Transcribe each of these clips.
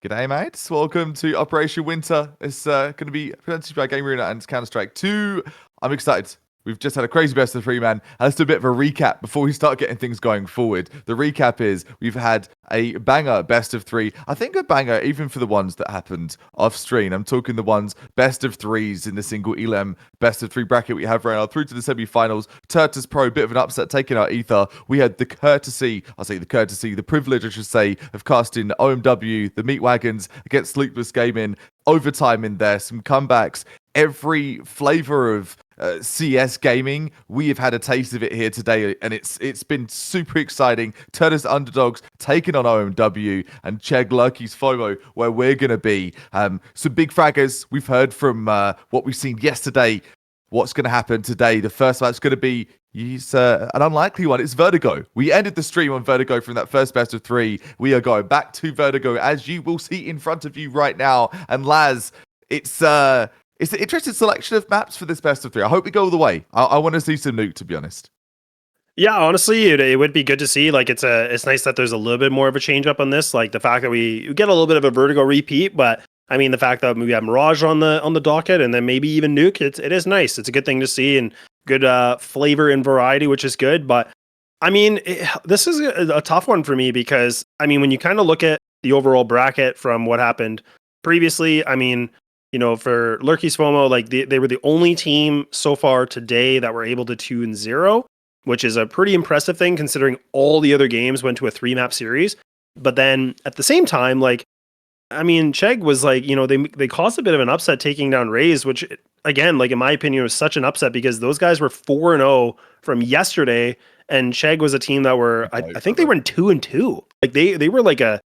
G'day, mates. Welcome to Operation Winter. It's going to be presented by Game Arena and Counter-Strike 2. I'm excited. We've just had a crazy best of three, man. Let's do a bit of a recap before we start getting things going forward. The recap is we've had a banger best of three. I think a banger even for the ones that happened off stream. I'm talking the ones best of threes in the single ELEM best of three bracket we have right now through to the semi-finals. Turtus Pro, bit of an upset, taking out Ether. We had the privilege, I should say, of casting OMW, the Meat Wagons against Sleepless Gaming. Overtime in there, some comebacks. Every flavor of CS gaming, we have had a taste of it here today, and it's been super exciting. Turtus Underdogs taking on OMW and Chegg Lurky's FOMO, where we're going to be. Some big fraggers. We've heard from what we've seen yesterday. What's going to happen today? The first match is going to be an unlikely one. It's Vertigo. We ended the stream on Vertigo from that first best of three. We are going back to Vertigo, as you will see in front of you right now. And Laz, it's an interesting selection of maps for this best of three. I hope we go all the way. I want to see some nuke, to be honest. Yeah, honestly, it would be good to see. Like, it's nice that there's a little bit more of a change up on this. Like the fact that we get a little bit of a Vertigo repeat, but I mean the fact that we have Mirage on the docket and then maybe even nuke, it is nice. It's a good thing to see and good flavor and variety, which is good. But I mean, this is a tough one for me because I mean, when you kind of look at the overall bracket from what happened previously, I mean, you know, for Lurky's FOMO, like they were the only team so far today that were able to 2-0, which is a pretty impressive thing considering all the other games went to a 3-map series. But then at the same time, like, I mean, Chegg was like, you know, they caused a bit of an upset taking down Raze, which again, like in my opinion, was such an upset because those guys were 4-0 from yesterday, and Chegg was a team that were, I think they were in 2-2. Like they were like a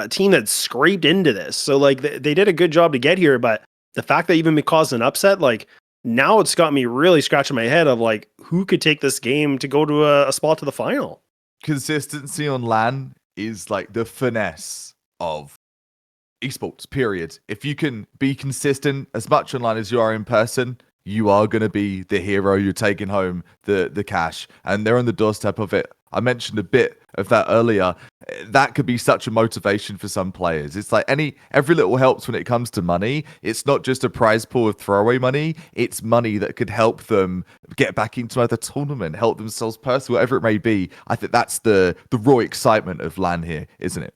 team that scraped into this. So like they did a good job to get here, but the fact that even it caused an upset, like now it's got me really scratching my head of like who could take this game to go to a spot to the final. Consistency on LAN is like the finesse of esports, period. If you can be consistent as much online as you are in person, you are going to be the hero. You're taking home the cash, and they're on the doorstep of it. I mentioned a bit of that earlier. That could be such a motivation for some players. It's like every little helps when it comes to money. It's not just a prize pool of throwaway money. It's money that could help them get back into another tournament, help themselves personally, whatever it may be. I think that's the raw excitement of LAN here, isn't it?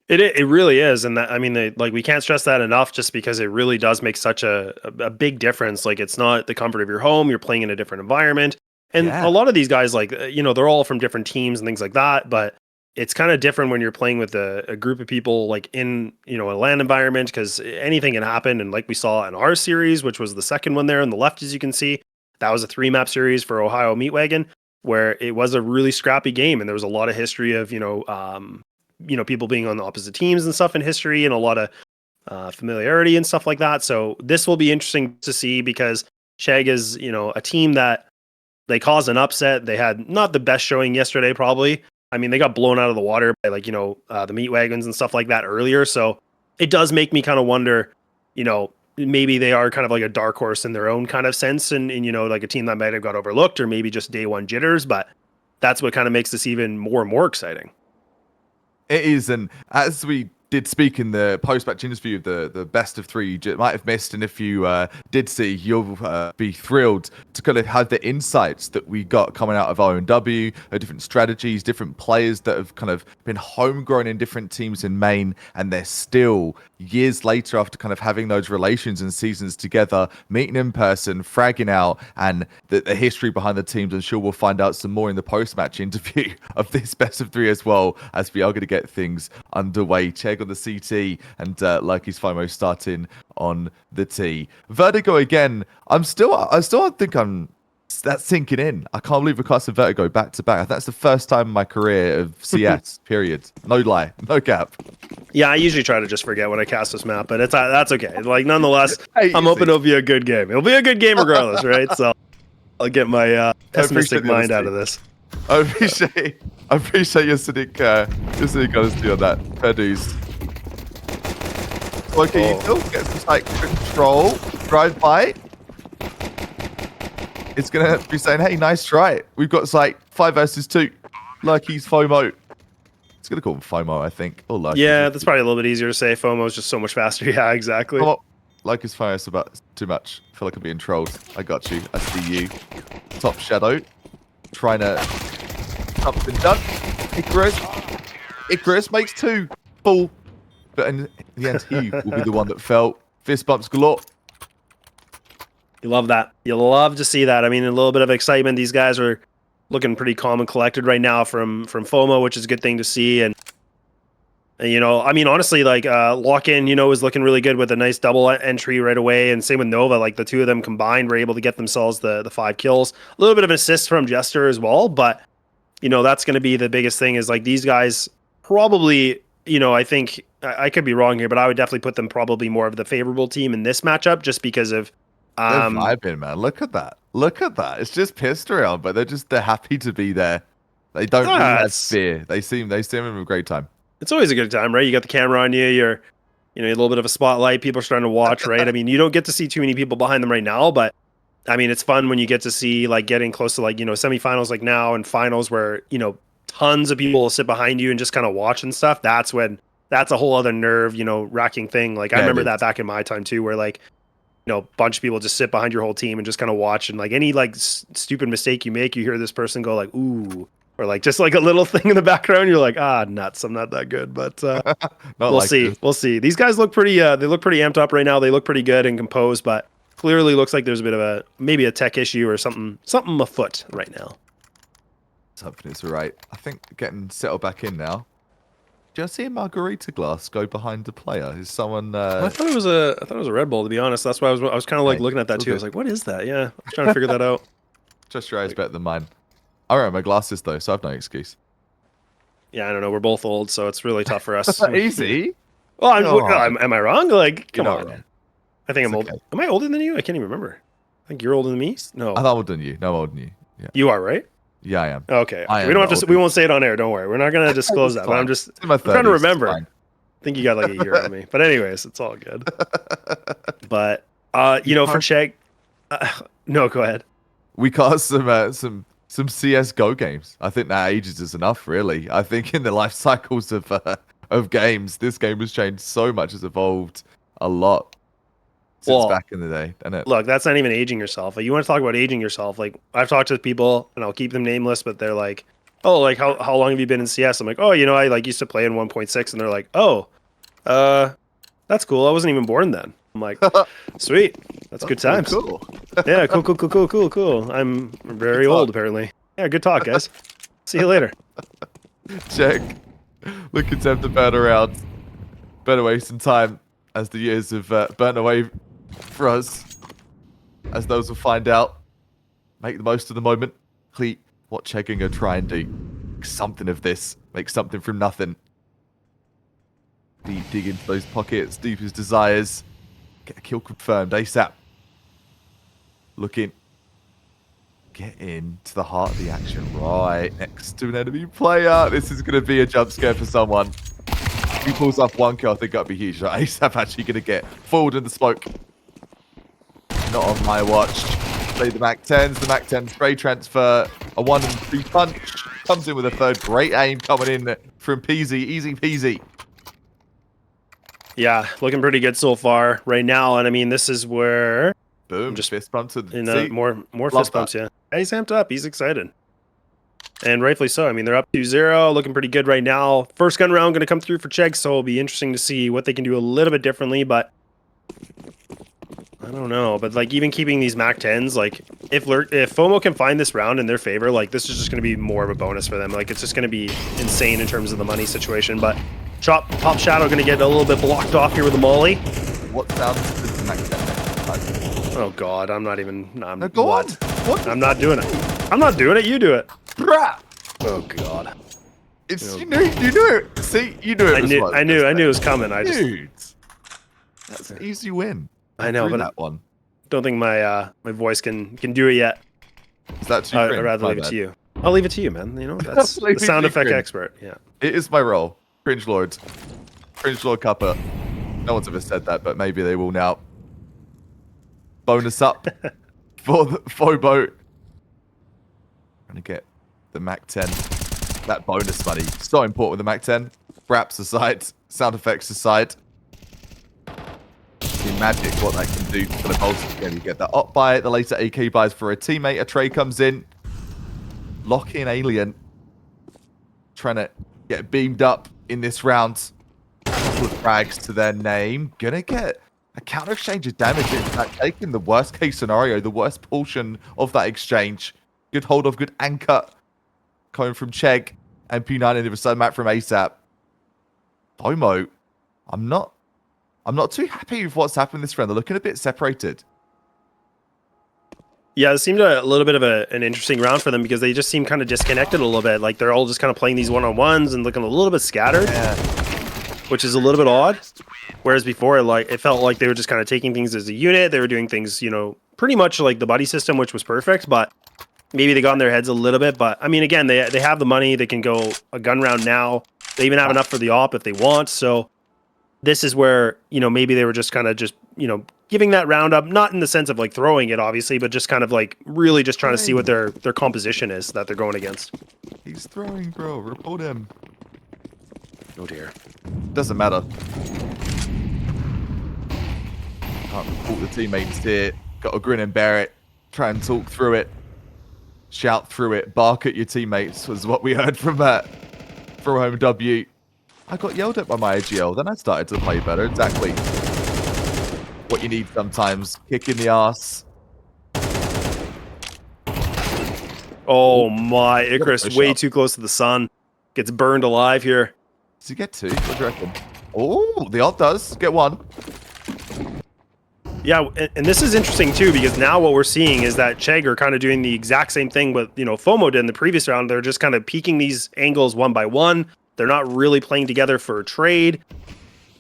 It really is, and that, I mean, like we can't stress that enough. Just because it really does make such a big difference. Like it's not the comfort of your home; you're playing in a different environment, and a lot of these guys, like you know, they're all from different teams and things like that. But it's kind of different when you're playing with a group of people, like in a LAN environment, because anything can happen. And like we saw in our series, which was the second one there on the left, as you can see, that was a 3-map series for Ohio Meat Wagon, where it was a really scrappy game, and there was a lot of history of people being on the opposite teams and stuff in history, and a lot of familiarity and stuff like that. So this will be interesting to see because Chegg is, a team that they caused an upset. They had not the best showing yesterday, probably. I mean, they got blown out of the water by the Meat Wagons and stuff like that earlier. So it does make me kind of wonder, maybe they are kind of like a dark horse in their own kind of sense, and like a team that might have got overlooked, or maybe just day one jitters. But that's what kind of makes this even more and more exciting. It is, and as we did speak in the post-match interview of the best of three, you might have missed, and if you did see, you'll be thrilled to kind of have the insights that we got coming out of OMW, different strategies, different players that have kind of been homegrown in different teams in Maine, and they're still years later after kind of having those relations and seasons together, meeting in person, fragging out, and the history behind the teams. I'm sure we'll find out some more in the post-match interview of this best of three as well, as we are going to get things underway. Chegg on the CT and Lurky's FOMO starting on the T. Vertigo again. I still think that's sinking in. I can't believe we're casting Vertigo back to back. I think that's the first time in my career of CS. Period. No lie. No cap. Yeah, I usually try to just forget when I cast this map, but that's okay. Like nonetheless, I'm hoping it'll be a good game. It'll be a good game regardless, right? So I'll get my pessimistic mind out of this. I appreciate your cynic honesty on that. Fair dues. Okay, you still get some like control, drive by. It's gonna be saying, "Hey, nice try." We've got like 5 versus 2. Lurky's FOMO. It's gonna call him FOMO, I think. Or Lurky. Yeah, that's probably a little bit easier to say. FOMO is just so much faster. Yeah, exactly. Oh, like his fire about too much. I feel like I'm being trolled. I got you. I see you. Top Shadow. Trying to something done. Icarus makes 2. Full. But in the end, he will be the one that fell. Fist bumps galore. You love that. You love to see that. I mean, a little bit of excitement. These guys are looking pretty calm and collected right now from FOMO, which is a good thing to see. And you know, I mean, honestly, like Lock-In, you know, is looking really good with a nice double entry right away. And same with Nova. Like the two of them combined were able to get themselves the 5 kills. A little bit of an assist from Jester as well. But, you know, that's going to be the biggest thing is like these guys probably, you know, I think I could be wrong here, but I would definitely put them probably more of the favorable team in this matchup just because of They're vibing, man. Look at that. Look at that. It's just pissed around, but they're happy to be there. They don't really have fear. They seem having a great time. It's always a good time, right? You got the camera on you. You're, you know, a little bit of a spotlight. People are starting to watch, right? I mean, you don't get to see too many people behind them right now, but I mean, it's fun when you get to see like getting close to like, you know, semifinals like now and finals where, you know, tons of people will sit behind you and just kind of watch and stuff. That's a whole other nerve, you know, racking thing. Like I remember that back in my time too, where like, you know, a bunch of people just sit behind your whole team and just kind of watch, and like any like stupid mistake you make, you hear this person go like, ooh, or like just like a little thing in the background. You're like, ah, nuts. I'm not that good, but we'll see. This. We'll see. These guys look pretty, they look pretty amped up right now. They look pretty good and composed, but clearly looks like there's a bit of maybe a tech issue or something afoot right now. Something is right. I think getting settled back in now. Do you see a margarita glass go behind the player? Is someone? I thought it was a Red Bull. To be honest, that's why I was kind of like looking at that too. I was like, what is that? Yeah, I was trying to figure that out. Just your eyes better than mine. I wear my glasses though, so I've no excuse. Yeah, I don't know. We're both old, so it's really tough for us. Easy. Well, am I wrong? Like, come on. Wrong. I think I'm old. Am I older than you? I can't even remember. I think you're older than me. No, I'm older than you. No, I'm older than you. Yeah. You are, right? Yeah, I am. Okay. We don't have to. We won't say it on air. Don't worry. We're not going to disclose that. But I'm just I'm trying to remember. I think you got like a year on me. But anyways, it's all good. But you know, for Chegg, no, go ahead. We cast some CS:GO games. I think that ages is enough, really. I think in the life cycles of games, this game has changed so much. It's evolved a lot since back in the day. And look, that's not even aging yourself. Like, you want to talk about aging yourself? Like, I've talked to people, and I'll keep them nameless, but they're like, "Oh, like how long have you been in CS?" I'm like, "Oh, you know, I like used to play in 1.6," and they're like, "Oh, that's cool. I wasn't even born then." I'm like, "Sweet, that's good times." Cool. Yeah, cool. I'm very old, apparently. Yeah, good talk, guys. See you later. Chegg. Looking to have to burn around. Better waste some time as the years have burnt away for us. As those will find out. Make the most of the moment. Complete what Chegg are going to try and do. Make something of this. Make something from nothing. Dig into those pockets. Deep his desires. Get a kill confirmed ASAP. Looking. Get into the heart of the action right next to an enemy player. This is going to be a jump scare for someone. If he pulls off 1 kill, I think that'd be huge. ASAP actually going to get forward in the smoke. Not on my watch. Play the Mac 10s. The Mac 10 spray transfer. A 1 and 2 punch. Comes in with a third. Great aim coming in from Peasy. Easy peasy. Yeah, looking pretty good so far right now. And I mean, this is where... Boom, just fist bumps. More fist bumps, yeah. He's amped up. He's excited. And rightfully so. I mean, they're up 2-0, looking pretty good right now. First gun round going to come through for Chegg, so it'll be interesting to see what they can do a little bit differently, but I don't know. But like even keeping these Mac 10s, like if FOMO can find this round in their favor, like this is just going to be more of a bonus for them. Like it's just going to be insane in terms of the money situation. But Top Shadow going to get a little bit blocked off here with the molly. What sounds is the Mac 10? Oh God, I'm not even. No, go on. What? I'm not doing it. I'm not doing it. You do it. Brah. Oh God. It's you knew it. See, you knew it. I knew it was coming. Dude, that's an easy win. I know, but that one. Don't think my voice can do it yet. Is that too I'd rather leave it to you. I'll leave it to you, man. You know, that's the sound effect expert. Yeah. It is my role. Cringe Lord. Cringe Lord Cuppa. No one's ever said that, but maybe they will now. Bonus up for the FOMO. Gonna get the Mac 10 that bonus money. So important with the Mac-10. Raps aside, sound effects aside. The magic, what that can do for the bolster. Again, you get that op buy, the later AK buys for a teammate. A trade comes in. Lock in Alien. Trying to get beamed up in this round. A couple of frags to their name. Gonna get a counter exchange of damage. In fact, taking the worst case scenario, the worst portion of that exchange. Good hold of, good anchor. Coming from Chegg. And P9 in the other side, Matt from ASAP. FOMO. I'm not too happy with what's happened this round. They're looking a bit separated. Yeah, it seemed a little bit of an interesting round for them because they just seem kind of disconnected a little bit. Like they're all just kind of playing these one-on-ones and looking a little bit scattered, which is a little bit odd. Whereas before, like it felt like they were just kind of taking things as a unit. They were doing things, you know, pretty much like the buddy system, which was perfect. But maybe they got in their heads a little bit. But I mean, again, they have the money. They can go a gun round now. They even have enough for the op if they want. So this is where, you know, maybe they were just kind of just, you know, giving that round up, not in the sense of like throwing it, obviously, but just kind of like really just trying to see what their composition is that they're going against. He's throwing, bro. Report him. Oh dear. Doesn't matter. Can't report the teammates here. Got to grin and bear it. Try and talk through it. Shout through it. Bark at your teammates was what we heard from that. From home W. I got yelled at by my AGL. Then I started to play better. Exactly what you need sometimes. Kick in the ass. Oh my, Icarus way too close to the sun. Gets burned alive here. Does he get two? What do you reckon? Oh, the ult does. Get one. Yeah, and this is interesting too, because now what we're seeing is that Chegg are kind of doing the exact same thing what, you know, FOMO did in the previous round. They're just kind of peeking these angles one by one. They're not really playing together for a trade.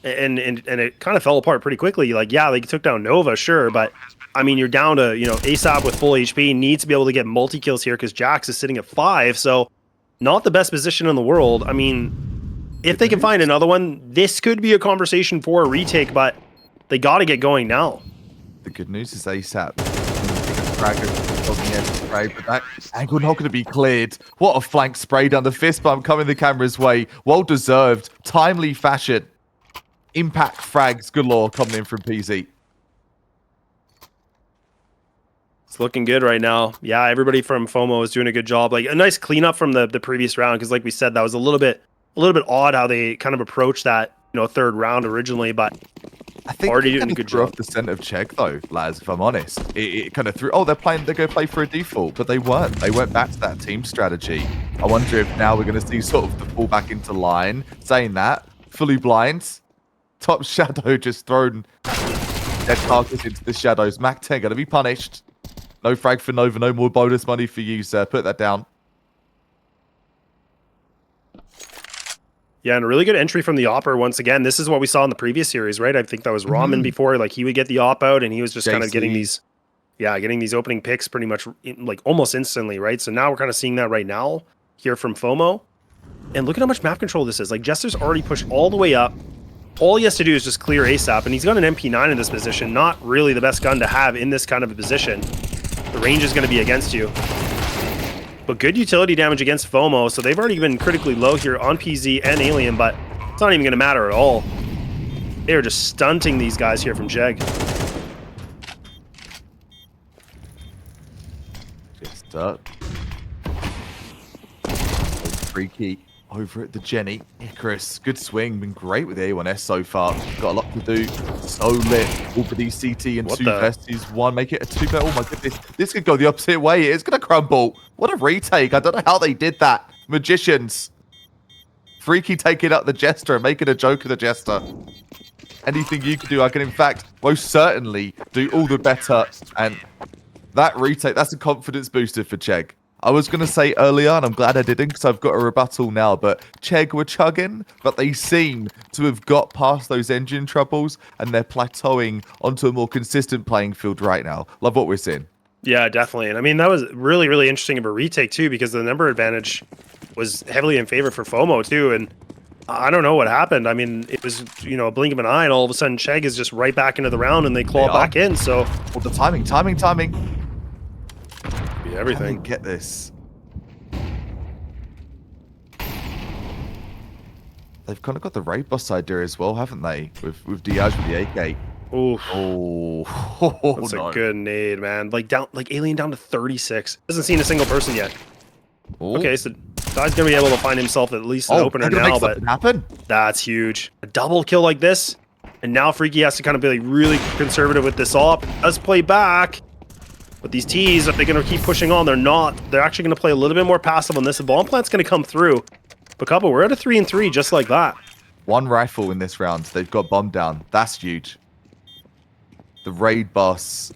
And it kind of fell apart pretty quickly. Like, yeah, they took down Nova, sure, but I mean, you're down to, you know, ASAP with full HP, needs to be able to get multi-kills here because Jax is sitting at 5, so not the best position in the world. I mean, if they can find another one, this could be a conversation for a retake, but they got to get going now. The good news is ASAP. But that angle not going to be cleared. What a flank spray down the fist bump coming the camera's way. Well deserved. Timely fashion. Impact frags galore coming in from PZ. It's looking good right now. Yeah, everybody from FOMO is doing a good job. Like a nice cleanup from the previous round, because like we said, that was a little bit odd how they kind of approached that, you know, third round originally, but I think already doing a good job. Off the scent of Chegg though, lads, if I'm honest. It kind of threw, oh, they're going to play for a default, but they weren't. They went back to that team strategy. I wonder if now we're going to see sort of the fall back into line. Saying that, fully blind. Top shadow just thrown dead carcass into the shadows. Mac-10 going to be punished. No frag for Nova, no more bonus money for you, sir. Put that down. Yeah, and a really good entry from the Opper once again. This is what we saw in the previous series, right? I think that was Ramen before. Like, he would get the op out, and he was just kind of getting these opening picks pretty much like almost instantly, right? So now we're kind of seeing that right now here from FOMO. And look at how much map control this is. Like, Jester's already pushed all the way up. All he has to do is just clear ASAP, and he's got an MP9 in this position. Not really the best gun to have in this kind of a position. The range is going to be against you. But good utility damage against FOMO, so they've already been critically low here on PZ and Alien, but it's not even going to matter at all. They are just stunting these guys here from Chegg. Just up. Freaky. Over at the Jenny. Icarus, good swing. Been great with the A1S so far. Got a lot to do. So lit. All for these CT and 2 versus 1. Make it a 2 bet. Oh my goodness. This could go the opposite way. It's going to crumble. What a retake. I don't know how they did that. Magicians. Freaky taking up the Jester and making a joke of the Jester. Anything you can do, I can in fact most certainly do all the better. And that retake, that's a confidence booster for Chegg. I was going to say earlier, and I'm glad I didn't because I've got a rebuttal now, but Chegg were chugging, but they seem to have got past those engine troubles, and they're plateauing onto a more consistent playing field right now. Love what we're seeing. Yeah, definitely. And I mean, that was really, really interesting of a retake, too, because the number advantage was heavily in favor for FOMO, too, and I don't know what happened. I mean, it was, you know, a blink of an eye, and all of a sudden Chegg is just right back into the round, and they claw back in, so... Well, the timing. Everything. Get this. they've kind of got the raid boss idea as well, haven't they? With Diaz with the AK. Oof. Oh, That's no. a good nade, man. Like Alien down to 36. Hasn't seen a single person yet. Oh. Okay, so Guy's gonna be able to find himself at least an opener now, but happen. that's huge. A double kill like this, and now Freaky has to kind of be like really conservative with this op. Does play back, but these T's, are they gonna keep pushing on? They're not. They're actually gonna play a little bit more passive on this. The bomb plant's gonna come through. But couple, we're at a 3-3 just like that. One rifle in this round. They've got bomb down. That's huge. The raid boss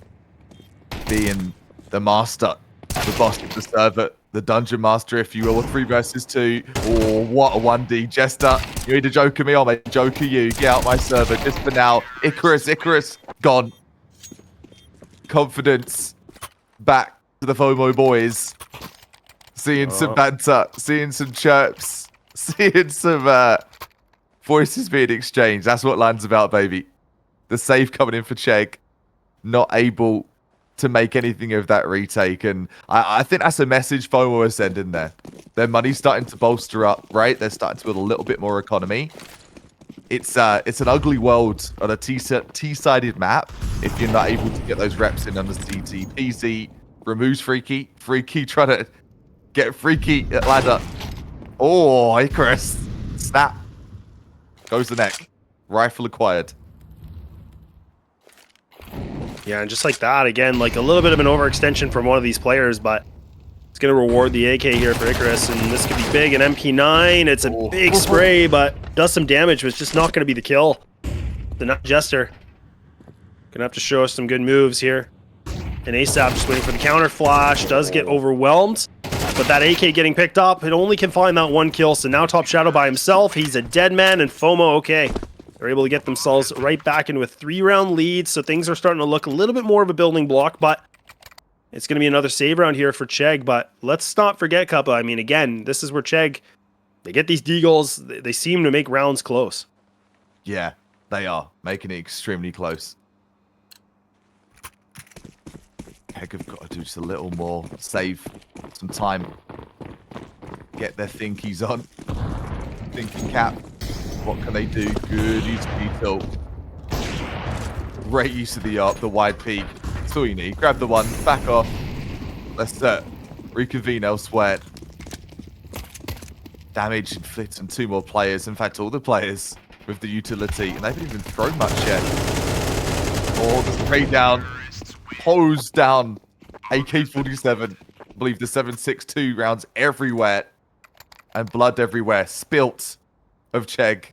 being the master, the boss of the server, the dungeon master, if you will. 3 versus 2. Oh, what a 1D. Jester, you either joke at me or I'm a joke at you. Get out my server just for now. Icarus, gone. Confidence back to the FOMO boys. Seeing some banter, seeing some chirps. Seeing some voices being exchanged. That's what LAN's about, baby. The save coming in for Chegg. Not able to make anything of that retake. And I think that's a message FOMO is sending there. Their money's starting to bolster up, right? They're starting to build a little bit more economy. It's an ugly world on a T-sided map if you're not able to get those reps in on the CT. PZ removes Freaky. Freaky trying to get Freaky at ladder. Oh, Icarus. Snap. Goes the neck. Rifle acquired. Yeah, and just like that, again, like a little bit of an overextension from one of these players, but it's going to reward the AK here for Icarus, and this could be big. An MP9, it's a big spray, but does some damage, but it's just not going to be the kill. The Nut Jester going to have to show us some good moves here. And ASAP just waiting for the counter flash, does get overwhelmed. But that AK getting picked up, it only can find that 1 kill. So now Top Shadow by himself. He's a dead man, and FOMO, okay. They're able to get themselves right back into a 3-round lead. So things are starting to look a little bit more of a building block. But it's going to be another save round here for Chegg. But let's not forget, Kappa. I mean, again, this is where Chegg, they get these D-goals. They seem to make rounds close. Yeah, they are. Making it extremely close. Chegg have got to do just a little more. Save some time. Get their thinkies on. Thinking cap. What can they do? Good use of detail. Great use of the wide peak. That's all you need. Grab the one. Back off. Let's reconvene elsewhere. Damage inflicted on 2 more players. In fact, all the players with the utility. And they haven't even thrown much yet. Oh, the spray down. Hose down. AK-47. I believe the 7.62 rounds everywhere. And blood everywhere. Spilt of Chegg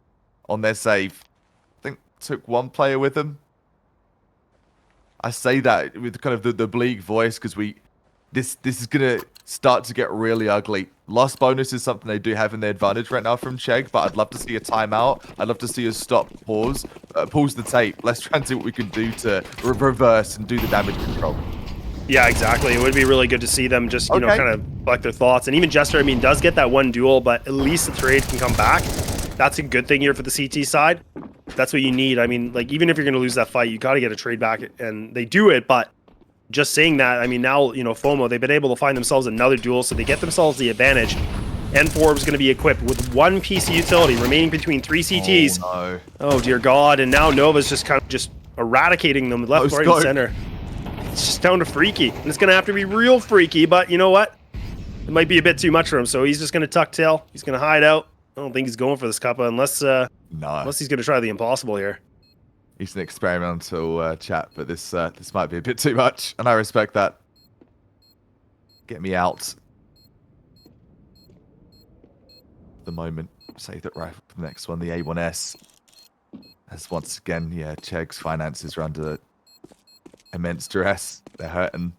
on their save. I think took 1 player with them. I say that with kind of the bleak voice because this is gonna start to get really ugly. Lost bonus is something they do have in their advantage right now from Chegg, but I'd love to see a timeout. I'd love to see a stop, pause the tape. Let's try and see what we can do to reverse and do the damage control. Yeah, exactly. It would be really good to see them just, you know, kind of collect their thoughts. And even Jester, I mean, does get that 1 duel, but at least the trade can come back. That's a good thing here for the CT side. That's what you need. I mean, like, even if you're going to lose that fight, you got to get a trade back, and they do it. But just saying that, I mean, now, you know, FOMO, they've been able to find themselves another duel, so they get themselves the advantage. N4 is going to be equipped with 1 piece of utility remaining between 3 CTs. Oh, no. Oh, dear God. And now Nova's just kind of just eradicating them left, right, and center. It's just down to Freaky. And it's going to have to be real freaky, but you know what? It might be a bit too much for him, so he's just going to tuck tail. He's going to hide out. I don't think he's going for this Kappa unless he's going to try the impossible here. He's an experimental chat, but this might be a bit too much, and I respect that. Get me out. The moment. Save that rifle for the next one, the A1S. As once again, yeah, Chegg's finances are under immense stress. They're hurting.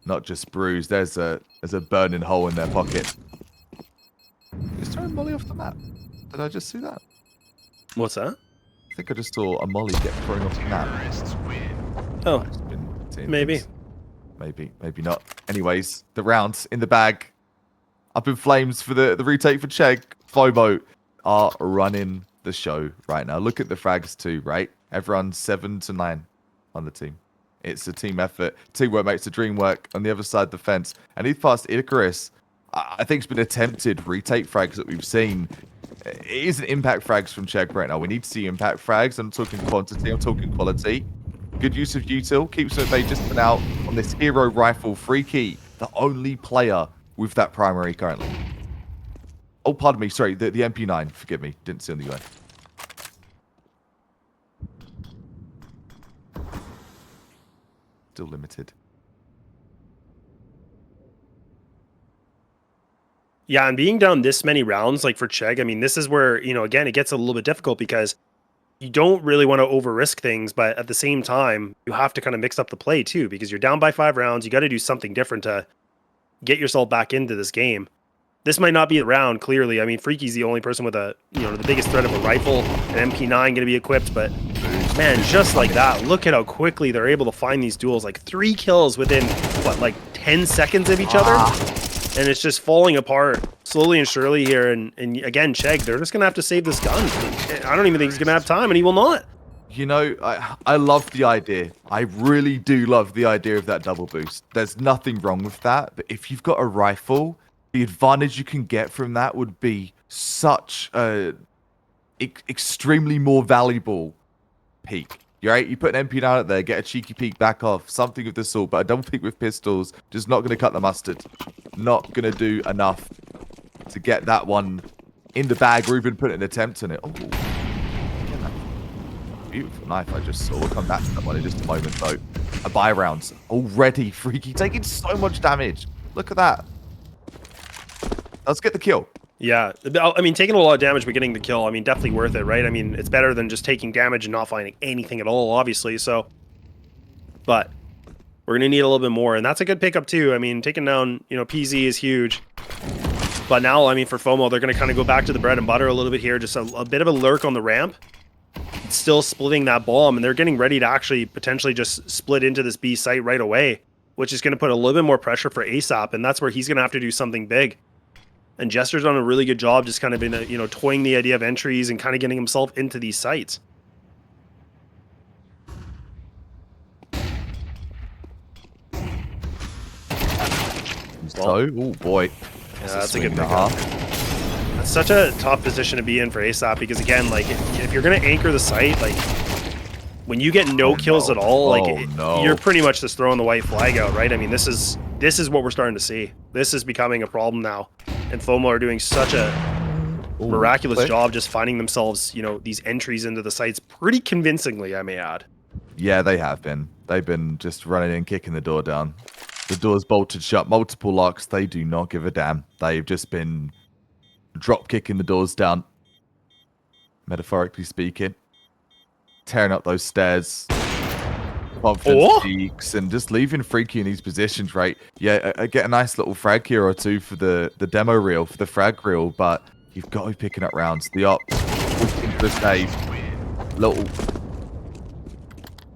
Not just bruised. There's a burning hole in their pocket. Just throwing Molly off the map. Did I just see that? What's that? I think I just saw a Molly get thrown off the map. Oh, maybe. Maybe not. Anyways, the rounds in the bag. Up in flames for the retake for Chegg. FOMO are running the show right now. Look at the frags too, right? Everyone's 7 to 9 on the team. It's a team effort. Teamwork makes the dream work on the other side of the fence. And he's past Icarus. I think it's been attempted retake frags that we've seen. It isn't impact frags from Chegg right now. We need to see impact frags. I'm talking quantity, I'm talking quality. Good use of util. Keeps them just been out on this hero rifle. Freaky, the only player with that primary currently. Oh, pardon me. Sorry, the MP9. Forgive me. Didn't see on the UN. Still limited. Yeah, and being down this many rounds, like for Chegg, I mean, this is where, again, it gets a little bit difficult because you don't really want to over risk things, but at the same time, you have to kind of mix up the play too, because you're down by 5 rounds. You got to do something different to get yourself back into this game. This might not be the round, clearly. I mean, Freaky's the only person with a, the biggest threat of a rifle, an MP9 going to be equipped, but man, just like that, look at how quickly they're able to find these duels. Like 3 kills within, what, like 10 seconds of each other? And it's just falling apart slowly and surely here. And again, Chegg, they're just going to have to save this gun. I don't even think he's going to have time, and he will not. You know, I love the idea. I really do love the idea of that double boost. There's nothing wrong with that. But if you've got a rifle, the advantage you can get from that would be such a extremely more valuable peek. Right? You put an MP9 out there, get a cheeky peek back off, something of the sort, but a double peek with pistols just not going to cut the mustard. Not going to do enough to get that one in the bag or even put an attempt on it. Oh, beautiful knife I just saw. We'll come back to that one in just a moment, though. A buy rounds already. Freaky taking so much damage. Look at that. Let's get the kill. Yeah, I mean, taking a lot of damage but getting the kill, I mean, definitely worth it, right? I mean, it's better than just taking damage and not finding anything at all, obviously, so. But we're going to need a little bit more, and that's a good pickup, too. I mean, taking down, PZ is huge. But now, I mean, for FOMO, they're going to kind of go back to the bread and butter a little bit here, just a bit of a lurk on the ramp. Still splitting that bomb, and they're getting ready to actually potentially just split into this B site right away, which is going to put a little bit more pressure for ASAP, and that's where he's going to have to do something big. And Jester's done a really good job just kind of in toying the idea of entries and kind of getting himself into these sites. Oh boy. Yeah, that's a good pickup. That's such a tough position to be in for ASAP because, again, like, if you're going to anchor the site, like, when you get no kills at all, like, you're pretty much just throwing the white flag out, right? I mean, this is what we're starting to see. This is becoming a problem now. And FOMO are doing such a miraculous job just finding themselves, these entries into the sites pretty convincingly, I may add. Yeah, they have been. They've been just running and kicking the door down. The door's bolted shut, multiple locks. They do not give a damn. They've just been drop kicking the doors down, metaphorically speaking. Tearing up those stairs. Confidence peaks and just leaving Freaky in these positions, right? Yeah, I get a nice little frag here or two for the demo reel, for the frag reel, but you've got to be picking up rounds. The op, into the save. Little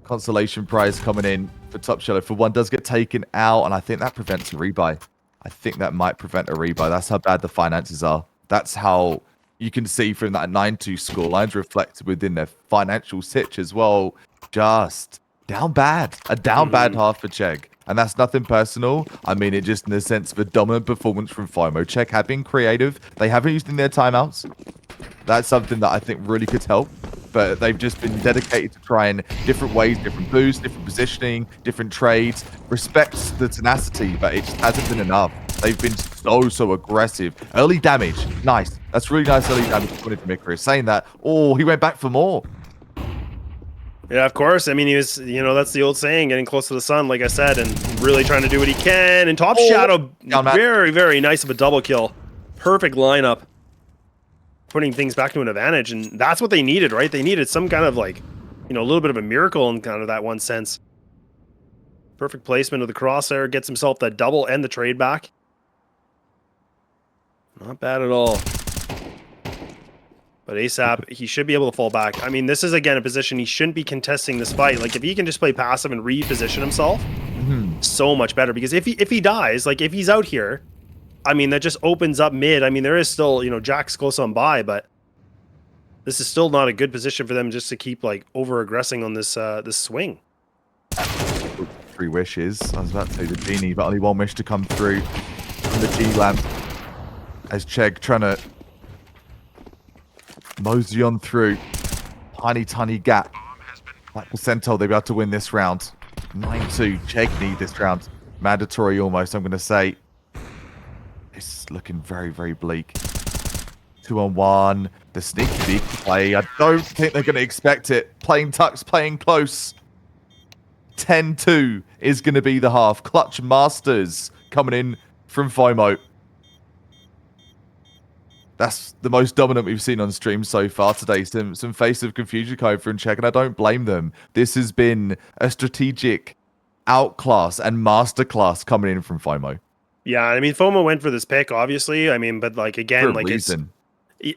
consolation prize coming in for Top Shello. For one does get taken out, and I think that prevents a rebuy. I think that might prevent a rebuy. That's how bad the finances are. That's how you can see from that 9-2 score lines reflected within their financial sitch as well. Just down bad. A down bad half for Chegg. And that's nothing personal. I mean it just in the sense of a dominant performance from FOMO. Chegg have been creative. They haven't used in their timeouts. That's something that I think really could help. But they've just been dedicated to trying different ways, different boosts, different positioning, different trades. Respects the tenacity, but it just hasn't been enough. They've been so aggressive. Early damage. Nice. That's really nice early damage coming from Icarus. Saying that, he went back for more. Yeah, of course. I mean, he was, that's the old saying, getting close to the sun, like I said, and really trying to do what he can. And Top Shadow, very, very nice of a double kill. Perfect lineup. Putting things back to an advantage. And that's what they needed, right? They needed some kind of, like, a little bit of a miracle in kind of that one sense. Perfect placement of the crosshair. Gets himself that double and the trade back. Not bad at all. But ASAP, he should be able to fall back. I mean, this is, again, a position he shouldn't be contesting this fight. Like, if he can just play passive and reposition himself, so much better. Because if he dies, like, if he's out here, I mean, that just opens up mid. I mean, there is still, Jack's close on by, but this is still not a good position for them just to keep, like, over-aggressing on this this swing. 3 wishes. I was about to say the genie, but only 1 wish to come through from the G-Lamp. As Chegg trying to Mosey on through. Tiny gap. Like percentile, they'll be able to win this round. 9-2. Chegg need this round. Mandatory almost, I'm going to say. It's looking very bleak. 2-on-1. The sneaky peek play. I don't think they're going to expect it. Playing tucks, playing close. 10-2 is going to be the half. Clutch Masters coming in from FOMO. That's the most dominant we've seen on stream so far today. Some face of confusion code for Chegg, and I don't blame them. This has been a strategic outclass and masterclass coming in from FOMO. Yeah, I mean, FOMO went for this pick, obviously. I mean, but like again, For a reason.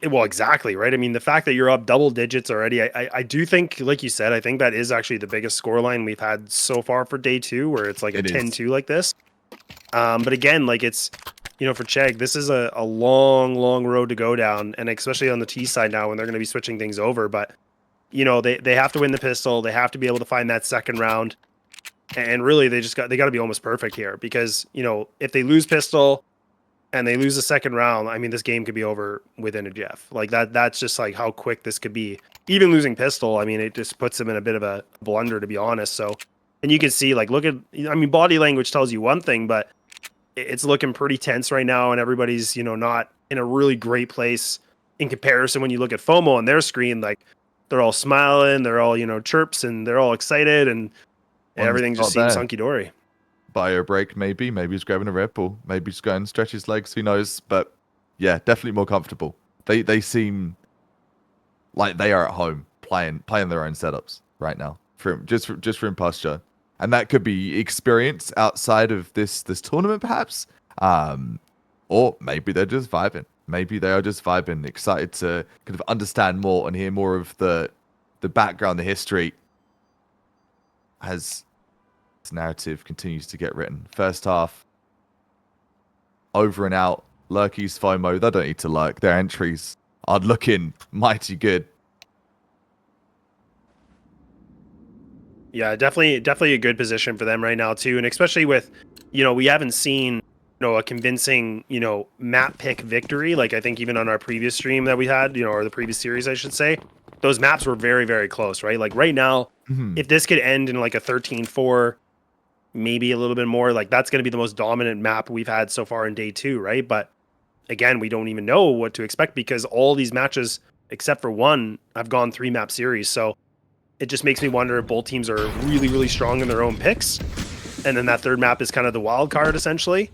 Well, exactly, right? I mean, the fact that you're up double digits already, I do think, like you said, I think that is actually the biggest scoreline we've had so far for day 2, where it's like a 10-2 like this. But again, like it's, for Chegg, this is a long road to go down, and especially on the T side now when they're going to be switching things over. But, they have to win the pistol. They have to be able to find that second round. And really, they got to be almost perfect here because, if they lose pistol and they lose the second round, I mean, this game could be over within a Jeff. Like that's just like how quick this could be. Even losing pistol, I mean, it just puts them in a bit of a blunder, to be honest. So, and you can see, like, body language tells you one thing, but it's looking pretty tense right now, and everybody's, not in a really great place in comparison. When you look at FOMO on their screen, like they're all smiling, they're all, chirps, and they're all excited, and everything just seems hunky-dory. Bio break, maybe he's grabbing a Red Bull, maybe he's going to stretch his legs, who knows? But yeah, definitely more comfortable. They seem like they are at home playing their own setups right now, just from posture, and that could be experience outside of this tournament, perhaps, or maybe they're just vibing. Maybe they are just vibing, excited to kind of understand more and hear more of the background, the history, as this narrative continues to get written. First half, over and out. Lurky's FOMO, they don't need to lurk. Their entries are looking mighty good. Yeah, definitely a good position for them right now too, and especially with, we haven't seen, a convincing, map pick victory. Like I think even on our previous stream that we had, or the previous series, I should say, those maps were very close, right? Like right now, if this could end in like a 13-4, maybe a little bit more, like that's going to be the most dominant map we've had so far in day 2, right? But again, we don't even know what to expect because all these matches, except for one, have gone 3-map series. So it just makes me wonder if both teams are really strong in their own picks. And then that third map is kind of the wild card, essentially.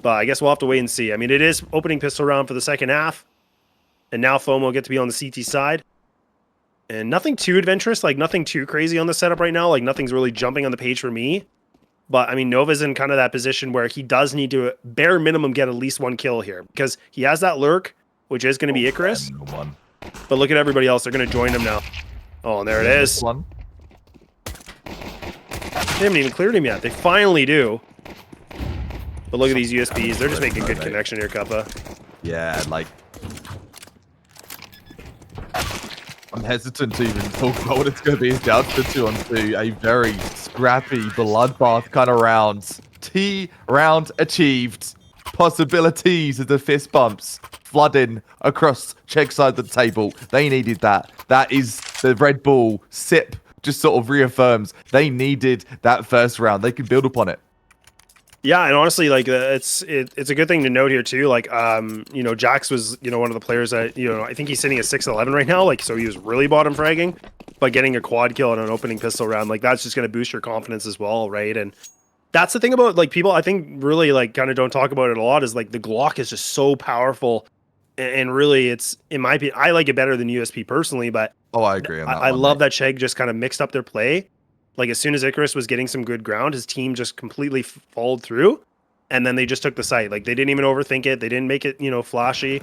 But I guess we'll have to wait and see. I mean, it is opening pistol round for the second half. And now FOMO get to be on the CT side. And nothing too adventurous, like nothing too crazy on the setup right now. Like nothing's really jumping on the page for me. But I mean, Nova's in kind of that position where he does need to bare minimum get at least 1 kill here because he has that lurk, which is going to be Icarus. But look at everybody else. They're going to join him now. Oh, and there it is. They haven't even cleared him yet. They finally do. But look at these USBs. They're just making a good connection here, Kappa. Yeah, like, I'm hesitant to even talk about what it's going to be. It's down to 2-on-2. A very scrappy bloodbath kind of round. T round achieved. Possibilities of the fist bumps flooding across Chegg side of the table. They needed that. That is the Red Bull sip. Just sort of reaffirms they needed that first round. They can build upon it. Yeah, and honestly, like it's a good thing to note here too. Like, Jax was one of the players that I think he's sitting at 6-11 right now. Like, so he was really bottom fragging, but getting a quad kill on an opening pistol round, like that's just going to boost your confidence as well, right? And that's the thing about like people I think really like kind of don't talk about it a lot is like the Glock is just so powerful, and really it's, in my opinion, I like it better than USP personally, but I agree on that. I love that Chegg just kind of mixed up their play. Like as soon as Icarus was getting some good ground, his team just completely followed through, and then they just took the site. Like they didn't even overthink it. They didn't make it, flashy.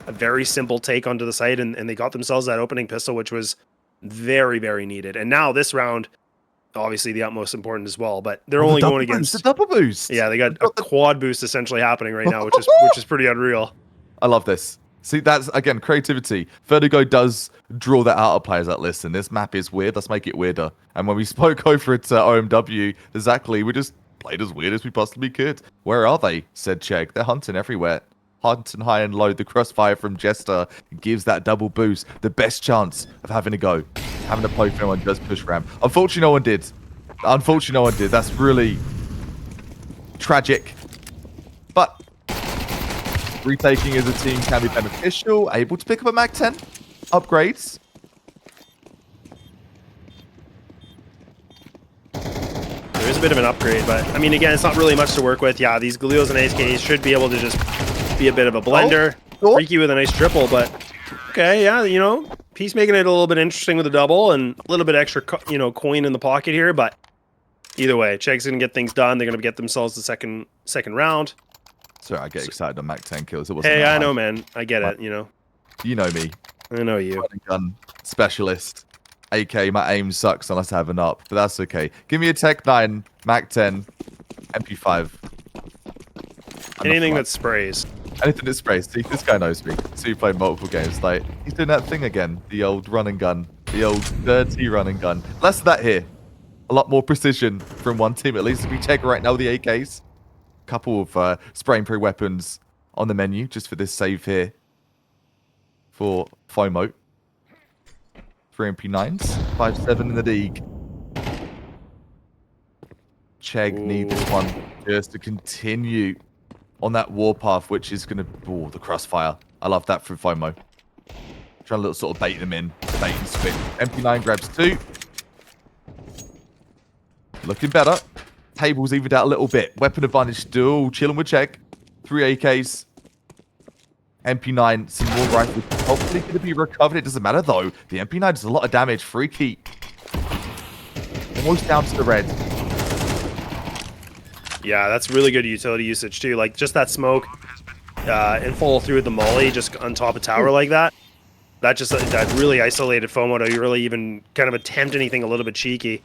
A very simple take onto the site, and they got themselves that opening pistol, which was very needed. And now this round, obviously the utmost important as well. But they're only going against the double boost. Yeah, they got a quad boost essentially happening right now, which is pretty unreal. I love this. See, that's, again, creativity. Vertigo does draw that out of players that listen. This map is weird. Let's make it weirder. And when we spoke over at OMW, exactly, we just played as weird as we possibly could. Where are they? Said Chegg. They're hunting everywhere. hunt and high and low. The crossfire from Jester gives that double boost. The best chance of having a go. Having a poke if anyone does push ramp. Unfortunately, no one did. Unfortunately, no one did. That's really tragic. But retaking as a team can be beneficial. Able to pick up a Mag 10. Upgrades. There is a bit of an upgrade, but I mean, again, it's not really much to work with. Yeah, these Galils and ASKs should be able to just be a bit of a blender. Oh. Freaky with a nice triple, but okay, yeah, you know, Peace making it a little bit interesting with a double and a little bit extra, you know, coin in the pocket here, but either way, Chegg's gonna get things done. They're gonna get themselves the second round. Sorry, I get excited on Mag 10 kills. It wasn't Hey, that I high. know, man. I get it, you know. You know me. I know you. Running gun specialist. AK, my aim sucks unless I have an up, but that's okay. Give me a Tech 9, Mag 10, MP5. Anything that sprays. Anything that sprays. See, this guy knows me. So we played multiple games. Like, he's doing that thing again. The old running gun. The old dirty running gun. Less of that here. A lot more precision from one team, at least. If we check right now, the AKs. Couple of spray and pray weapons on the menu, just for this save here. For FOMO. 3 MP9s. 5-7 in the league. Chegg needs one just to continue on that warpath, which is going to... Oh, the crossfire. I love that from FOMO. Trying to little sort of bait them in. Bait and switch. MP9 grabs 2. Looking better. Tables evened out a little bit. Weapon advantage still chilling with Chegg. 3 AKs. MP9. Some more rifles. Hopefully going to be recovered. It doesn't matter, though. The MP9 does a lot of damage. Freaky. Almost down to the red. Yeah, that's really good utility usage too. Like just that smoke and follow through with the molly just on top of tower like that. That just that really isolated FOMO to really even kind of attempt anything a little bit cheeky.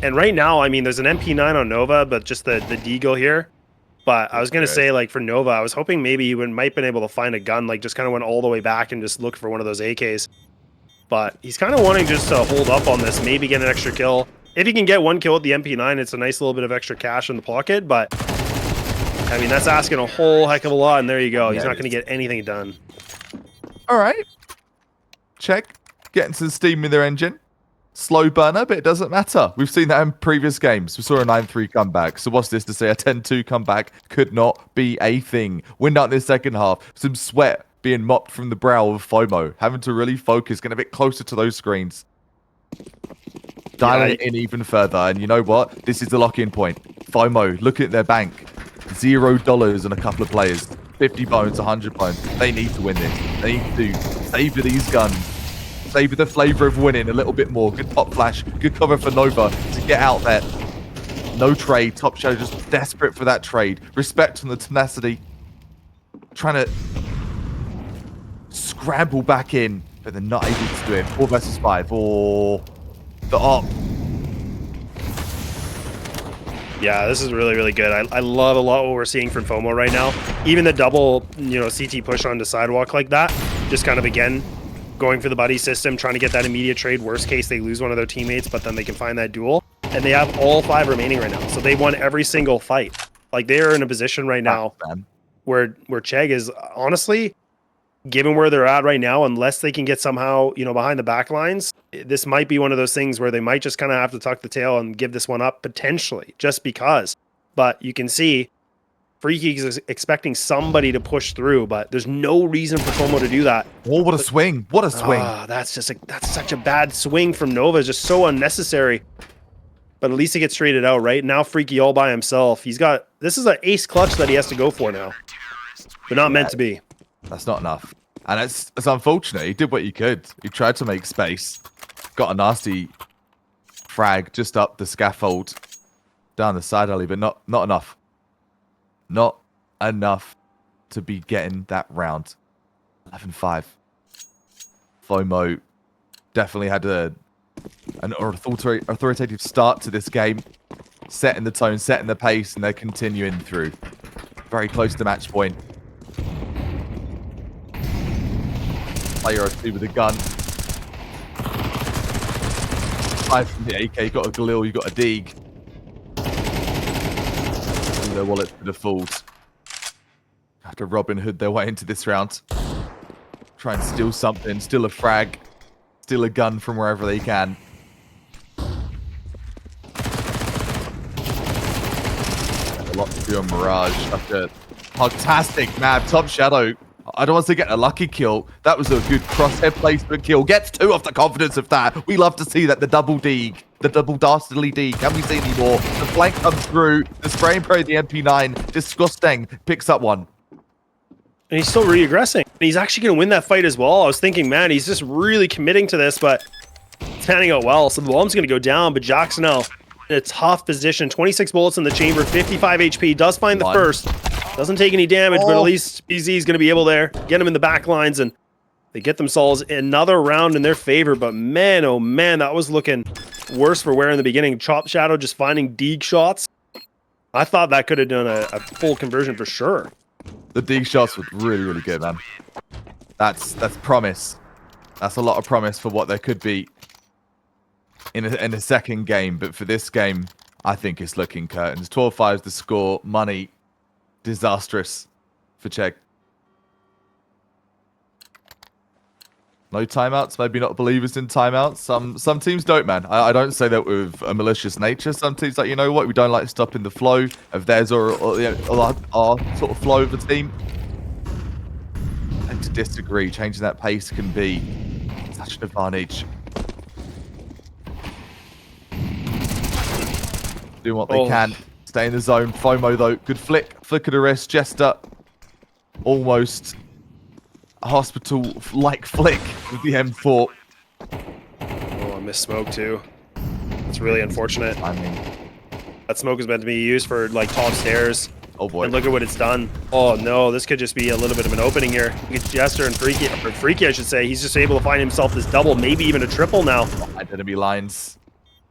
And right now, I mean, there's an MP9 on Nova, but just the Deagle here. But I was gonna say, like for Nova, I was hoping maybe he might been able to find a gun, like just kind of went all the way back and just look for one of those AKs. But he's kind of wanting just to hold up on this, maybe get an extra kill. If he can get one kill with the MP9, it's a nice little bit of extra cash in the pocket, but I mean, that's asking a whole heck of a lot, and there you go. He's not going to get anything done. All right. Chegg. Getting some steam in their engine. Slow burner, but it doesn't matter. We've seen that in previous games. We saw a 9-3 comeback. So what's this to say? A 10-2 comeback could not be a thing. Wind out in the second half. Some sweat being mopped from the brow of FOMO. Having to really focus, get a bit closer to those screens. Dialing it in even further, and you know what? This is the lock-in point. FOMO, looking at their bank. $0 on a couple of players. 50 bones, 100 bones. They need to win this. They need to savor these guns. Savor the flavor of winning a little bit more. Good pop flash, good cover for Nova to get out there. No trade. Top Shadow just desperate for that trade. Respect on the tenacity. Trying to scramble back in, but they're not able to do it. 4 versus 5. Or the op. Yeah, this is really, really good. I love a lot what we're seeing from FOMO right now. Even the double, you know, CT push onto sidewalk like that. Just kind of, again, going for the buddy system, trying to get that immediate trade. Worst case, they lose one of their teammates, but then they can find that duel. And they have all 5 remaining right now. So they won every single fight. Like, they are in a position right now where Chegg is, honestly, given where they're at right now, unless they can get somehow, you know, behind the back lines, this might be one of those things where they might just kind of have to tuck the tail and give this one up potentially, just because. But you can see Freaky is expecting somebody to push through, but there's no reason for FOMO to do that. Oh, what a swing. What a swing. That's such a bad swing from Nova. It's just so unnecessary. But at least he gets traded out, right? Now Freaky all by himself. This is an ace clutch that he has to go for now. But not meant to be. That's not enough. And it's unfortunate. He did what he could. He tried to make space. Got a nasty frag just up the scaffold. Down the side alley, but not enough. Not enough to be getting that round. 11-5. FOMO definitely had an authoritative start to this game. Setting the tone, setting the pace, and they're continuing through. Very close to match point. Player or 2 with a gun. 5 from the AK, got a Galil, you got a Deeg. And their wallets for the fools. to Robin Hood their way into this round. Try and steal something, steal a frag, steal a gun from wherever they can. A lot to do on Mirage after fantastic map. Top Shadow, I don't want to get a lucky kill. That was a good crosshair placement kill. Gets 2 off the confidence of that. We love to see that. The double D, the double dastardly D. Can we see any more? The flank comes through. The spray and pray, the MP9. Disgusting. Picks up one. And he's still re-aggressing. He's actually going to win that fight as well. I was thinking, man, he's just really committing to this, but it's panning out well. So the bomb's going to go down, but Jack's now in a tough position. 26 bullets in the chamber, 55 HP. Does find the first. Doesn't take any damage, but at least BZ is going to be able there. Get him in the back lines, and they get themselves another round in their favor. But man, oh man, that was looking worse for Ware in the beginning. Chop Shadow just finding Deeg shots. I thought that could have done a full conversion for sure. The Deeg shots were really, really good, man. That's promise. That's a lot of promise for what there could be in a second game. But for this game, I think it's looking curtains. 12-5 is the score. Money, disastrous for Chegg. No timeouts. Maybe not believers in timeouts. Some teams don't, man. I don't say that with a malicious nature. Some teams like, you know what, we don't like stopping the flow of theirs or our sort of flow of the team. And to disagree, changing that pace can be such an advantage. Doing what they can. Stay in the zone. FOMO though. Good flick. Flick of the wrist. Jester. Almost a hospital-like flick with the M4. Oh, I missed smoke too. It's really unfortunate. I mean, that smoke is meant to be used for like top stairs. Oh boy. And look at what it's done. Oh no, this could just be a little bit of an opening here. Look at Jester and Freaky, or Freaky I should say. He's just able to find himself this double, maybe even a triple now. Identity lines.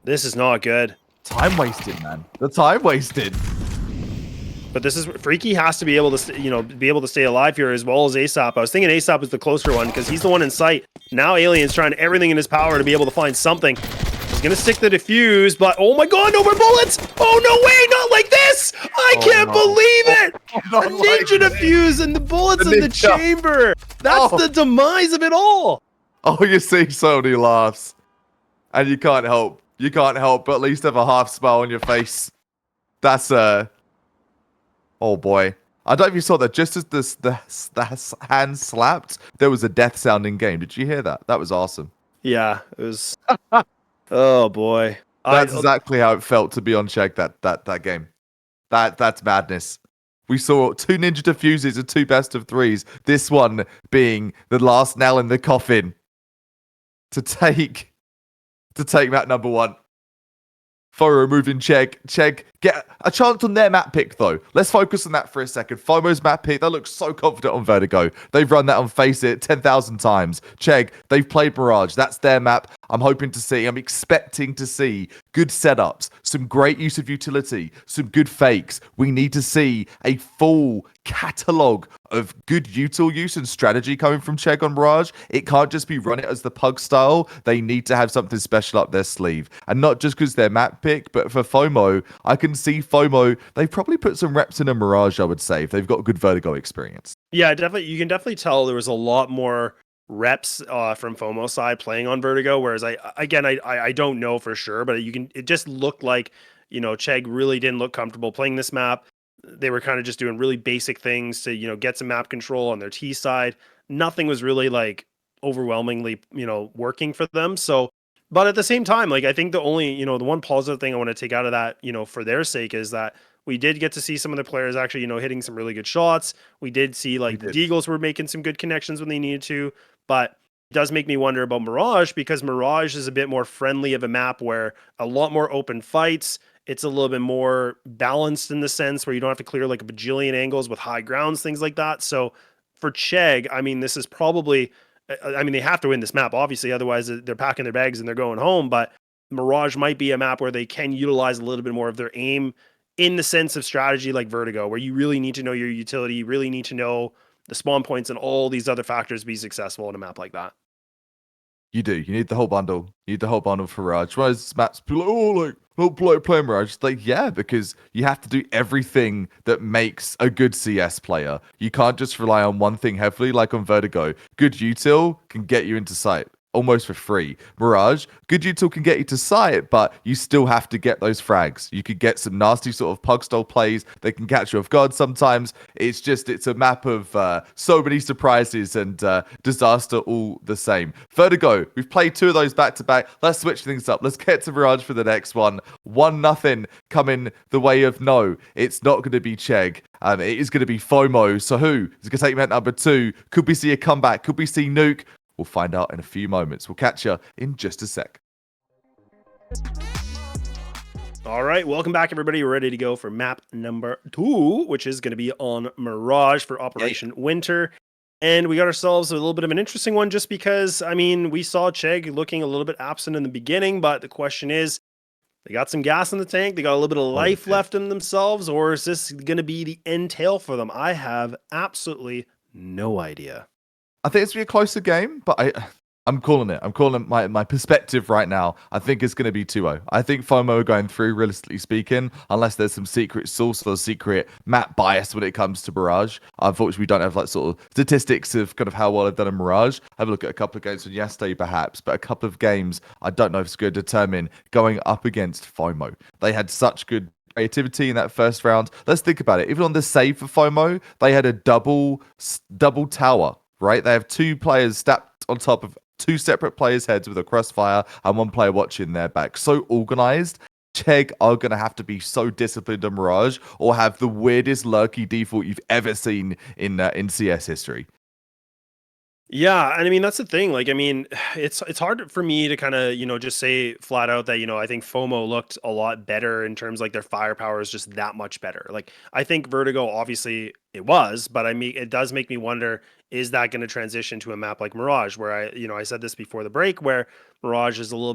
This is not good. Time wasted, man. The time wasted. But this is Freaky has to be able to, be able to stay alive here as well as ASAP. I was thinking ASAP was the closer one because he's the one in sight. Now Alien's trying everything in his power to be able to find something. He's gonna stick the defuse, but oh my god, no more bullets! Oh no way, not like this! I can't believe it! A ninja defuse and the bullets in the chamber. That's the demise of it all. Oh, you see so many laughs, and you can't help. You can't help but at least have a half smile on your face. That's oh boy. I don't know if you saw that. Just as the hand slapped, there was a death sound in game. Did you hear that? That was awesome. Yeah, it was. Oh boy. That's exactly how it felt to be on Chegg that game. That's madness. We saw 2 ninja defuses and 2 best of 3s. This one being the last nail in the coffin to take that number 1. FOMO removing Chegg. Chegg get a chance on their map pick, though. Let's focus on that for a second. FOMO's map pick, they look so confident on Vertigo. They've run that on Face It 10,000 times. Chegg, they've played Mirage. That's their map. I'm expecting to see good setups, some great use of utility, some good fakes. We need to see a full catalog of good util use and strategy coming from Chegg on Mirage. It can't just be run it as the pug style. They need to have something special up their sleeve. And not just because they're map pick, but for FOMO, I can see FOMO, they probably put some reps in a Mirage, I would say, if they've got good Vertigo experience. Yeah, definitely. You can definitely tell there was a lot more reps from FOMO side playing on Vertigo, whereas I don't know for sure, but it just looked like, Chegg really didn't look comfortable playing this map. They were kind of just doing really basic things to, get some map control on their T side. Nothing was really like overwhelmingly, working for them. So, but at the same time, like, I think the only, the one positive thing I want to take out of that, for their sake is that we did get to see some of the players actually, hitting some really good shots. We did see like the Deagles were making some good connections when they needed to, but it does make me wonder about Mirage because Mirage is a bit more friendly of a map where a lot more open fights. It's a little bit more balanced in the sense where you don't have to clear like a bajillion angles with high grounds, things like that. So for Chegg, this is probably, they have to win this map, obviously, otherwise they're packing their bags and they're going home. But Mirage might be a map where they can utilize a little bit more of their aim in the sense of strategy like Vertigo, where you really need to know your utility, you really need to know the spawn points and all these other factors to be successful in a map like that. You do. You need the whole bundle. You need the whole bundle for Mirage. One of those maps, people are like, oh, like, Well, play Mirage. Like, yeah, because you have to do everything that makes a good CS player. You can't just rely on one thing heavily, like on Vertigo. Good util can get you into sight almost for free. Mirage, good util can get you to sight, but you still have to get those frags. You could get some nasty sort of pug style plays. They can catch you off guard sometimes. It's a map of so many surprises and disaster all the same. Vertigo, we've played 2 of those back to back. Let's switch things up. Let's get to Mirage for the next one. 1-0 coming the way of no. It's not going to be Chegg. It is going to be FOMO. So who is going to take map number 2? Could we see a comeback? Could we see Nuke? We'll find out in a few moments. We'll catch you in just a sec. All right, welcome back, everybody. We're ready to go for map number 2, which is going to be on Mirage for Operation Winter. And we got ourselves a little bit of an interesting one just because, I mean, we saw Chegg looking a little bit absent in the beginning, but the question is, they got some gas in the tank, they got a little bit of life left in themselves, or is this going to be the end tail for them? I have absolutely no idea. I think it's going to be a closer game, but I'm calling it. I'm calling it my perspective right now. I think it's going to be 2-0. I think FOMO are going through, realistically speaking, unless there's some secret source or secret map bias when it comes to Mirage. Unfortunately, we don't have like sort of statistics of kind of how well they've done in Mirage. Have a look at a couple of games from yesterday, perhaps, but a couple of games I don't know if it's going to determine going up against FOMO. They had such good creativity in that first round. Let's think about it. Even on the save for FOMO, they had a double tower. Right, they have 2 players stacked on top of 2 separate players' heads with a crossfire and 1 player watching their back. So organized. Chegg are going to have to be so disciplined on Mirage or have the weirdest Lurky default you've ever seen in CS history. Yeah, and I mean that's the thing. Like, I mean, it's hard for me to kind of just say flat out that I think FOMO looked a lot better in terms like their firepower is just that much better. Like, I think Vertigo obviously it was, but I mean it does make me wonder, is that going to transition to a map like Mirage, where I said this before the break, where Mirage is a little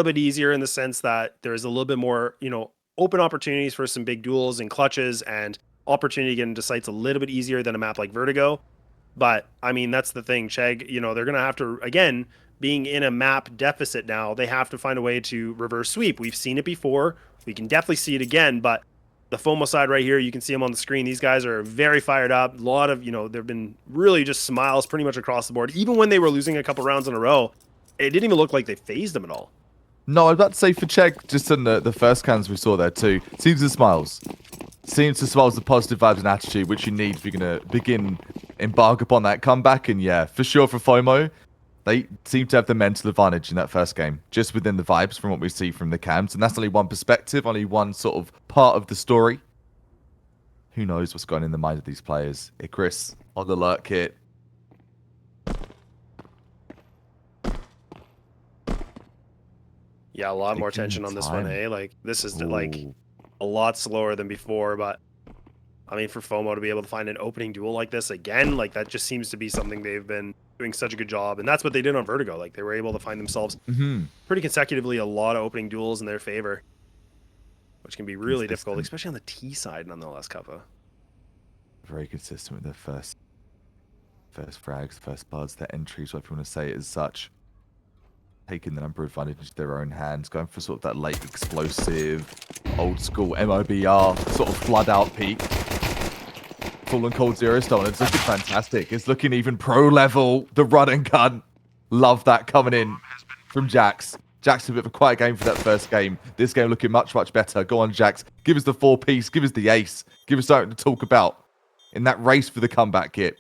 bit easier in the sense that there is a little bit more open opportunities for some big duels and clutches and opportunity to get into sites a little bit easier than a map like Vertigo. But, I mean, that's the thing. Chegg, they're going to have to, again, being in a map deficit now, they have to find a way to reverse sweep. We've seen it before. We can definitely see it again. But the FOMO side right here, you can see them on the screen. These guys are very fired up. A lot of, they've been really just smiles pretty much across the board. Even when they were losing a couple rounds in a row, it didn't even look like they phased them at all. No, I was about to say for Chegg, just in the first cans we saw there too, seems to smiles. Seems to smile the positive vibes and attitude, which you need if you're going to embark upon that comeback. And yeah, for sure for FOMO, they seem to have the mental advantage in that first game, just within the vibes from what we see from the cams. And that's only one perspective, only one sort of part of the story. Who knows what's going in the mind of these players? Chris on the Lurk kit. Yeah, a lot more tension on this one, eh? Like, this is like a lot slower than before, but I mean, for FOMO to be able to find an opening duel like this again, like that just seems to be something they've been doing such a good job. And that's what they did on Vertigo. Like, they were able to find themselves pretty consecutively a lot of opening duels in their favor, which can be really difficult, especially on the T side, nonetheless, Kappa. Very consistent with their first frags, first buds, their entries, whatever you want to say it as such. Taking the number of advantage into their own hands, going for sort of that late explosive, old school MOBR sort of flood out peak. Full and cold zero stone. It's looking fantastic. It's looking even pro level. The run and gun. Love that coming in from Jax. Jax a bit of a quiet game for that first game. This game looking much, much better. Go on, Jax. Give us the 4-piece. Give us the ace. Give us something to talk about in that race for the comeback kit.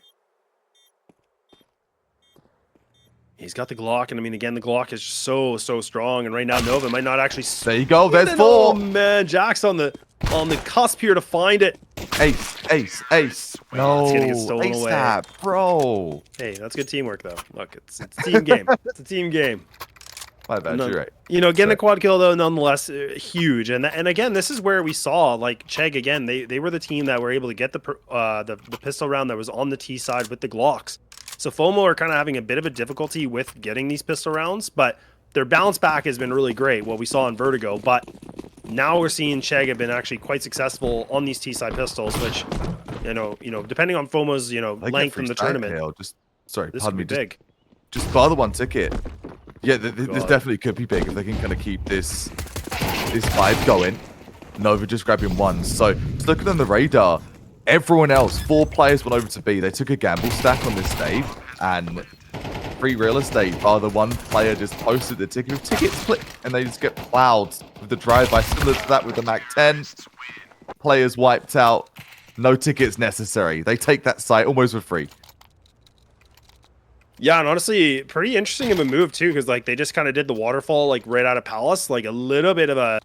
He's got the Glock, and I mean, again, the Glock is so strong, and right now Nova might not actually. There you go. There's 4. Oh man, Jax on the cusp here to find it. Ace. No, it's gonna get stolen ace away, that, bro. Hey, that's good teamwork though. Look, it's a team game. It's a team game. My bad, you're right. Getting a quad kill though, nonetheless, huge. And again, this is where we saw like Chegg again. They were the team that were able to get the pistol round that was on the T side with the Glocks. So FOMO are kind of having a bit of a difficulty with getting these pistol rounds, but their bounce back has been really great, what we saw in Vertigo. But now we're seeing Chegg have been actually quite successful on these T-side pistols, which, depending on FOMO's, length from the tournament. Pardon me. Big. Just buy the 1 ticket. Yeah, this definitely could be big if they can kind of keep this this vibe going. Nova just grabbing one. So just looking on the radar, everyone else, 4 players went over to B. They took a gamble stack on this stage and free real estate. While the one player just posted the ticket. Ticket split, and they just get plowed with the drive-by. Similar to that with the MAC-10. Players wiped out. No tickets necessary. They take that site almost for free. Yeah, and honestly, pretty interesting of a move too, because like they just kind of did the waterfall like right out of Palace, like a little bit of a,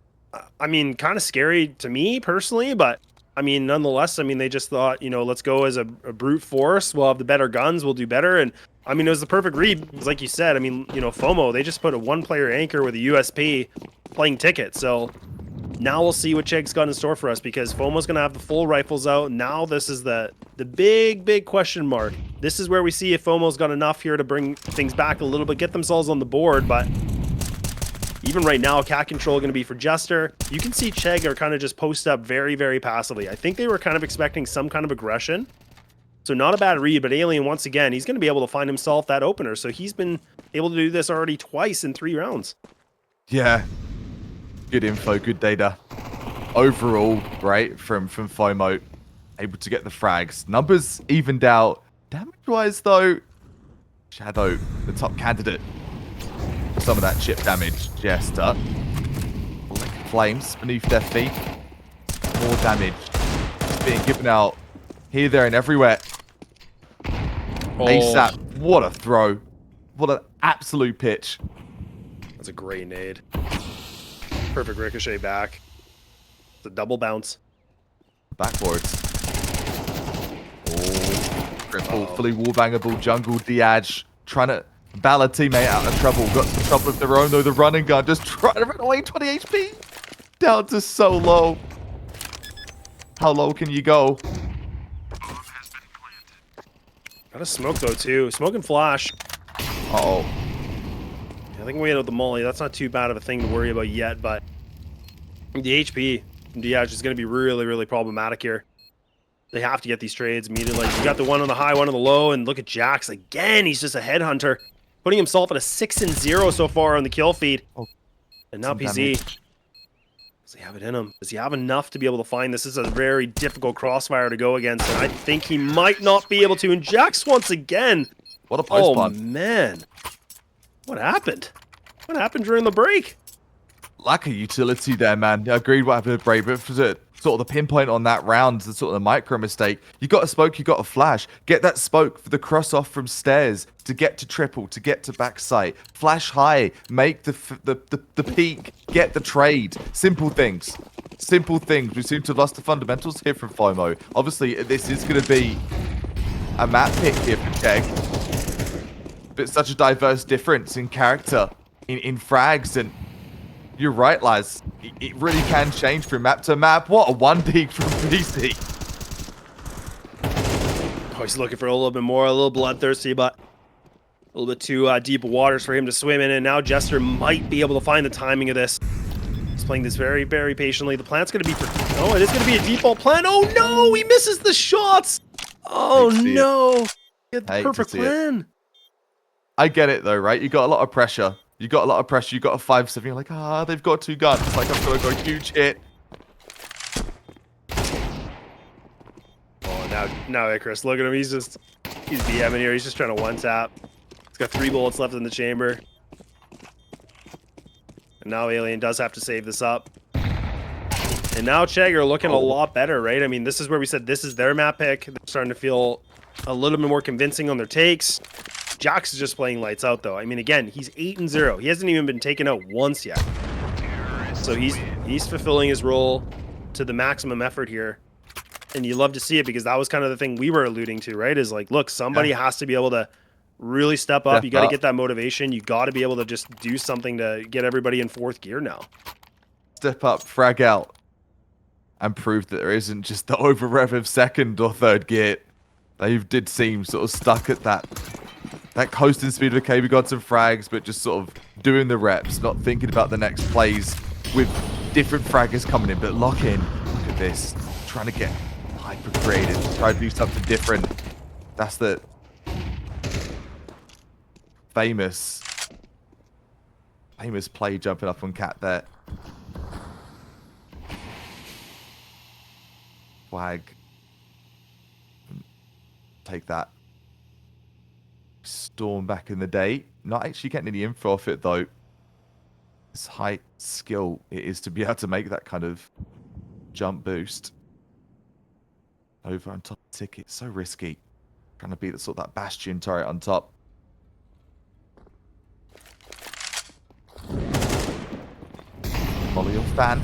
I mean, kind of scary to me personally, but I mean, nonetheless, I mean, they just thought, you know, let's go as a brute force. We'll have the better guns. We'll do better. And I mean, it was the perfect read. Because like you said, I mean, you know, FOMO, they just put a 1-player anchor with a USP playing ticket. So now we'll see what Chegg's got in store for us, because FOMO's going to have the full rifles out. Now this is the big question mark. This is where we see if FOMO's got enough here to bring things back a little bit, get themselves on the board. But even right now, cat control going to be for Jester. You can see Chegg are kind of just posted up very passively. I think they were kind of expecting some kind of aggression. So not a bad read, but Alien, once again, he's going to be able to find himself that opener. So he's been able to do this already twice in 3 rounds. Yeah. Good info, good data. Overall, right, from FOMO, able to get the frags. Numbers evened out. Damage-wise, though, Shadow, the top candidate. Some of that chip damage. Jester. Flames beneath their feet. More damage. It's being given out here, there, and everywhere. Oh. ASAP. What a throw. What an absolute pitch. That's a great nade. Perfect ricochet back. It's a double bounce. Backwards. Oh. Triple, fully wallbangable jungle Diage. Trying to bail a teammate out of trouble. Got some trouble of their own, though. The running gun just trying to run away. 20 HP. Down to so low. How low can you go? Got a smoke, though, too. Smoke and flash. Uh-oh. I think we hit out the molly. That's not too bad of a thing to worry about yet, but the HP from Diaz is going to be really problematic here. They have to get these trades immediately. You got the one on the high, one on the low, and look at Jax again. He's just a headhunter, putting himself at a 6-0 so far on the kill feed. Oh, and now PZ. Does he have it in him? Does he have enough to be able to find this? This is a very difficult crossfire to go against, and I think he might not be able to. And Jax once again. What a post Oh, man. What happened? What happened during the break? Lack of utility there, man. I agreed what happened with Brave, but for the sort of the pinpoint on that round, the sort of the micro mistake. You got a smoke, you got a flash. Get that smoke for the cross off from stairs to get to triple, to get to backside. Flash high, make the peak, get the trade. Simple things. Simple things. We seem to have lost the fundamentals here from FOMO. Obviously, this is going to be a map pick here for Chegg. But such a diverse difference in character, in frags, and you're right, Laz. It really can change from map to map. What a 1D from PC. Oh, he's looking for a little bit more, a little bloodthirsty, but a little bit too deep waters for him to swim in. And now Jester might be able to find the timing of this. He's playing this very patiently. The plant's going to be... Oh, it is going to be a default plant. Oh, no! He misses the shots! Oh, no! Get the perfect plan. I get it, though, right? You got a lot of pressure. You got a lot of pressure. You got a 5-7. You're like, they've got 2 guns. It's like, I'm going to go huge hit. Oh, now Icarus. Look at him. He's BMing here. He's just trying to one-tap. He's got 3 bullets left in the chamber. And now Alien does have to save this up. And now Chegg are looking a lot better, right? I mean, this is where we said this is their map pick. They're starting to feel a little bit more convincing on their takes. Jax is just playing lights out, though. I mean, again, he's 8-0. He hasn't even been taken out once yet. So he's fulfilling his role to the maximum effort here. And you love to see it, because that was kind of the thing we were alluding to, right? Is like, look, somebody has to be able to really step up. You got to get that motivation. You got to be able to just do something to get everybody in 4th gear now. Step up, frag out, and prove that there isn't just the over rev of 2nd or 3rd gear. They did seem sort of stuck at that coasting speed. Okay, we got some frags, but just sort of doing the reps, not thinking about the next plays with different fraggers coming in. But lock in. Look at this. Trying to get hyper creative. Try to do something different. That's the famous play jumping up on Cat there. Swag. Take that. Storm back in the day. Not actually getting any info off it, though. It's high skill it is to be able to make that kind of jump boost. Over on top of the ticket. So risky. Trying to beat the sort of that Bastion turret on top. Molly or Fan.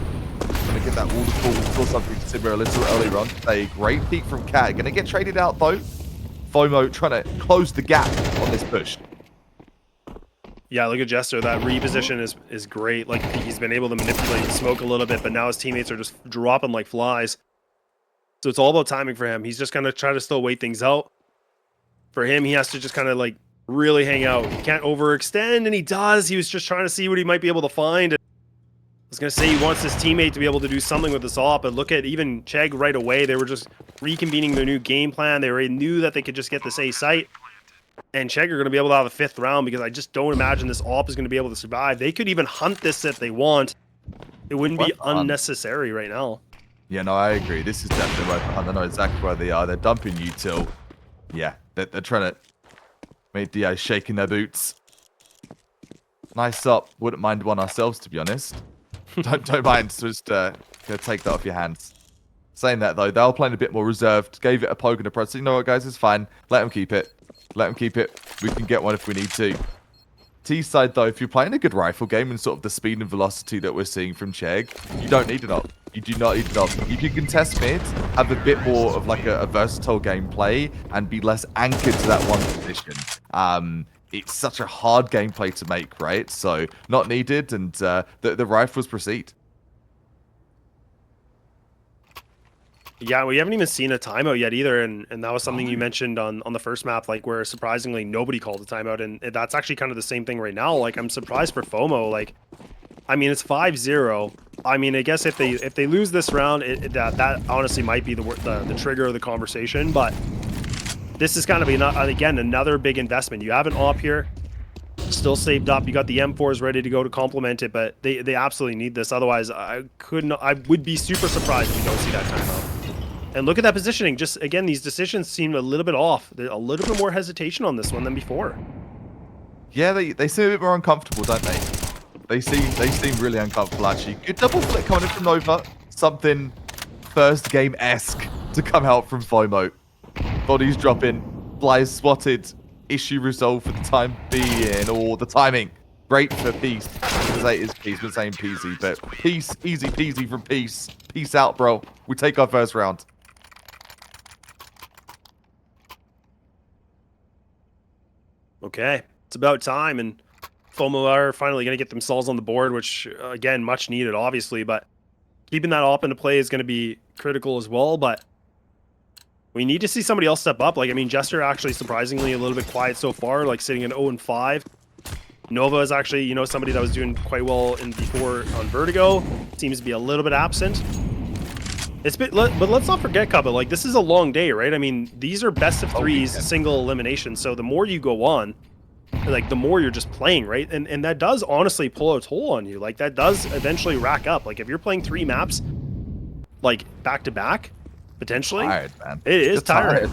Gonna get that waterfall. Saw something similar a little earlier on. A great peek from Cat. Gonna get traded out though. FOMO trying to close the gap on this push. Yeah, look at Jester. That reposition is great. Like, he's been able to manipulate the smoke a little bit, but now his teammates are just dropping like flies. So it's all about timing for him. He's just gonna try to still wait things out. For him, he has to just kind of like really hang out. He can't overextend, and he does. He was just trying to see what he might be able to find. I was gonna say he wants his teammate to be able to do something with this op, but look at even Chegg right away. They were just reconvening their new game plan. They already knew that they could just get this A site. And Chegg are going to be able to have a 5th round because I just don't imagine this op is going to be able to survive. They could even hunt this if they want. It wouldn't be unnecessary right now. Yeah, no, I agree. This is definitely right behind. I know exactly where they are. They're dumping util. Yeah, they're trying to make DI shaking their boots. Nice up. Wouldn't mind one ourselves, to be honest. don't mind. Just gonna take that off your hands. Saying that though, they were playing a bit more reserved. Gave it a poke and a press. So you know what, guys? It's fine. Let them keep it. Let them keep it. We can get one if we need to. T side though, if you're playing a good rifle game and sort of the speed and velocity that we're seeing from Chegg, you don't need an op. You do not need an op. If you can test mid, have a bit more of like a versatile gameplay and be less anchored to that one position. It's such a hard gameplay to make, right? So not needed, and the rifles proceed. Yeah, we haven't even seen a timeout yet either, and that was something you mentioned on the first map, like where surprisingly nobody called a timeout, and that's actually kind of the same thing right now. Like, I'm surprised for FOMO. Like, I mean, it's 5-0. I mean, I guess if they lose this round, that honestly might be the trigger of the conversation. But this is kind of again another big investment. You have an op here, still saved up. You got the M4s ready to go to complement it, but they absolutely need this. Otherwise, I would be super surprised if we don't see that timeout. And look at that positioning. Just, again, these decisions seem a little bit off. There's a little bit more hesitation on this one than before. Yeah, they seem a bit more uncomfortable, don't they? They seem really uncomfortable, actually. Good double flick coming in from Nova. Something first game-esque to come out from FOMO. Bodies dropping. Flies spotted. Issue resolved for the time being. Or the timing. Great for Peace. It is Peace, but saying peasy. But Peace, easy peasy from Peace. Peace out, bro. We take our first round. Okay, it's about time, and FOMO are finally going to get themselves on the board, which, again, much needed, obviously, but keeping that op into play is going to be critical as well, but we need to see somebody else step up. Like, I mean, Jester actually surprisingly a little bit quiet so far, like sitting at 0-5. Nova is actually, you know, somebody that was doing quite well before on Vertigo. Seems to be a little bit absent. But let's not forget, Cubba, like, this is a long day, right? I mean, these are best of threes, single elimination. So the more you go on, like, the more you're just playing, right? And that does honestly pull a toll on you. Like, that does eventually rack up. Like, if you're playing 3 maps, like, back to back, potentially, tired, man. It is tiring.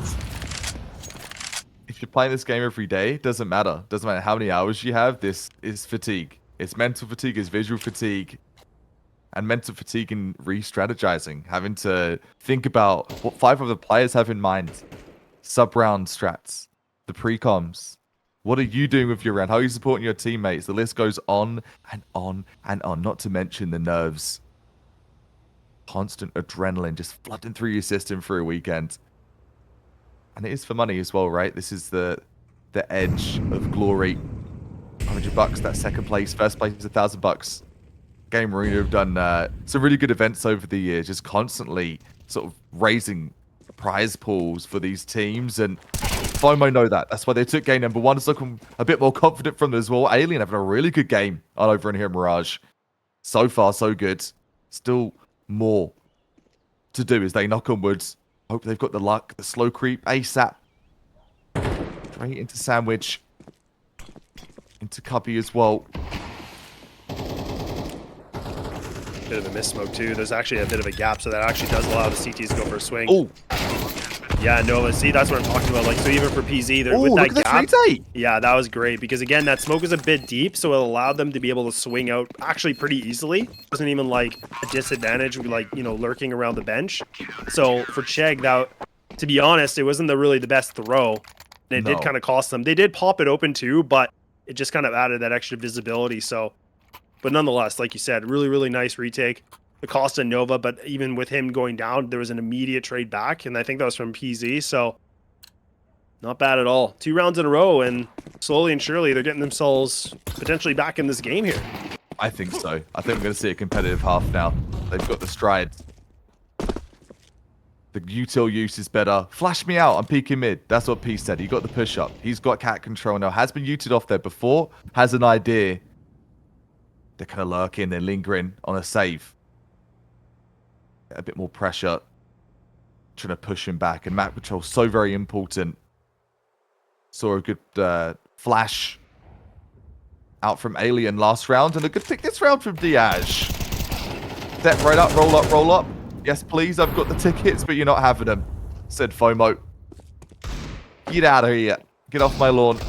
If you're playing this game every day, doesn't matter. Doesn't matter how many hours you have. This is fatigue. It's mental fatigue. It's visual fatigue. And mental fatigue and re-strategizing, having to think about what 5 of the players have in mind. Sub-round strats, the pre-coms. What are you doing with your round? How are you supporting your teammates? The list goes on and on and on, not to mention the nerves. Constant adrenaline just flooding through your system for a weekend. And it is for money as well, right? This is the edge of glory. $100, that second place. First place is $1,000. Game Arena have done some really good events over the years, just constantly sort of raising prize pools for these teams, and FOMO know that. That's why they took game number 1. It's looking a bit more confident from them as well. Alien having a really good game on over in here, Mirage. So far, so good. Still more to do as they knock on wood. Hope they've got the luck. The slow creep ASAP. Straight into Sandwich. Into Cubby as well. bit of a miss smoke too. There's actually a bit of a gap, so that actually does allow the CTs to go for a swing. Oh, yeah, Nova. See, that's what I'm talking about. Like, so even for PZ, there with look that at gap, yeah, that was great because again, that smoke is a bit deep, so it allowed them to be able to swing out actually pretty easily. It wasn't even like a disadvantage, like lurking around the bench. So for Chegg, that, to be honest, it wasn't really the best throw. And it did kind of cost them. They did pop it open too, but it just kind of added that extra visibility. So, but nonetheless, like you said, really, really nice retake. The cost of Nova, but even with him going down, there was an immediate trade back, and I think that was from PZ. So, not bad at all. 2 rounds in a row, and slowly and surely, they're getting themselves potentially back in this game here. I think so. I think we're going to see a competitive half now. They've got the strides. The util use is better. Flash me out. I'm peeking mid. That's what P said. He got the push up. He's got cat control now. Has been uted off there before. Has an idea. They're kind of lurking. They're lingering on a save. A bit more pressure. Trying to push him back. And map control so very important. Saw a good flash out from Alien last round. And a good pick this round from Diaz. Step right up. Roll up. Roll up. Yes, please. I've got the tickets, but you're not having them. Said FOMO. Get out of here. Get off my lawn.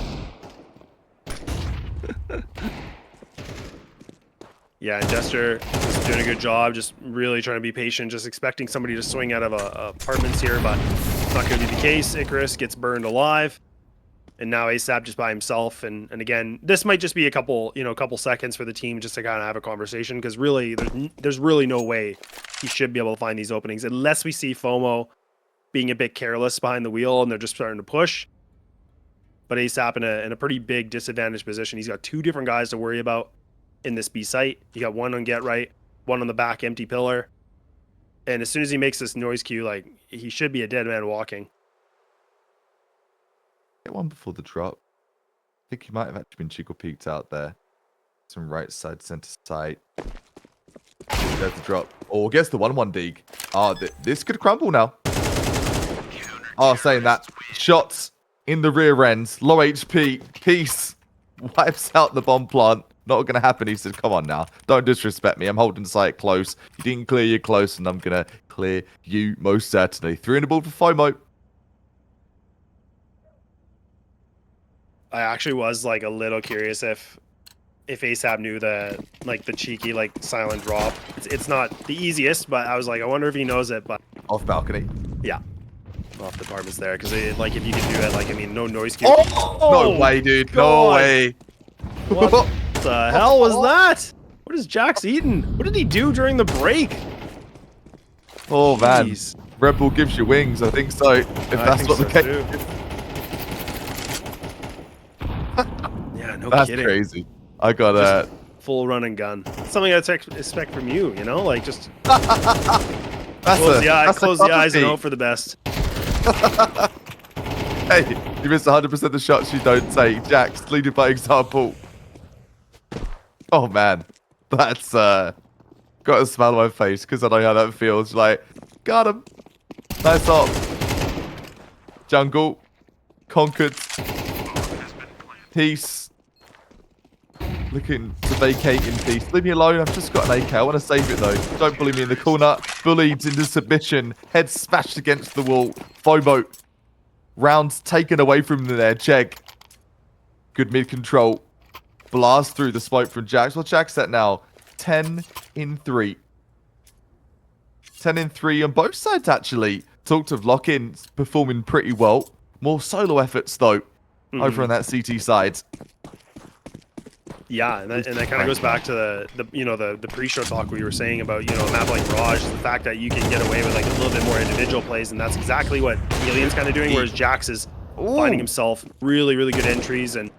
Yeah, and Jester is doing a good job, just really trying to be patient, just expecting somebody to swing out of apartments here, but it's not going to be the case. Icarus gets burned alive, and now ASAP just by himself. And again, this might just be a couple seconds for the team just to kind of have a conversation, because really, there's really no way he should be able to find these openings unless we see FOMO being a bit careless behind the wheel and they're just starting to push. But ASAP in a pretty big disadvantaged position. He's got 2 different guys to worry about in this B site. You got one on get right, one on the back empty pillar. And as soon as he makes this noise cue, like, he should be a dead man walking. Get one before the drop. I think he might have actually been chickle peeked out there. Some right side, center side. There's the drop. Oh, gets the 1-1 dig. Oh, this could crumble now. Oh, saying that. Shots in the rear ends. Low HP. Peace. Wipes out the bomb plant. Not going to happen. He said, come on now. Don't disrespect me. I'm holding sight close. You didn't clear you close, and I'm going to clear you most certainly. 3 in the ball for FOMO. I actually was like a little curious if ASAP knew the cheeky silent drop. It's not the easiest, but I was like, I wonder if he knows it. But off balcony. Yeah, off the apartments there, because if you can do it, I mean, no noise cue. Oh, no way, dude. God. No way. What the hell was that? What is Jax eating? What did he do during the break? Oh, man. Jeez. Red Bull gives you wings. I think so. If that's what the case is. Yeah, no That's kidding. crazy. I got a full run and gun. Something I expect from you, like just close the eyes and hope for the best. Hey, you miss 100% of the shots you don't take. Jax, leading by example. Oh man, that's got a smile on my face because I know how that feels. Like, got him. Nice up. Jungle, conquered. Peace. Looking to vacate in peace. Leave me alone. I've just got an AK. I want to save it though. Don't bully me in the corner. Bullied into submission. Head smashed against the wall. FOMO. Rounds taken away from there. Chegg. Good mid control. Blast through the smoke from Jax. Well, Jax at now 10 in 3. 10 in 3 on both sides actually. Talked of lock-ins performing pretty well. More solo efforts though. Over on that CT side. Yeah, and that kind of goes back to the pre-show talk we were saying about a map like Raj, the fact that you can get away with like a little bit more individual plays, and that's exactly what Alien's kind of doing, whereas Jax is finding himself really, really good entries and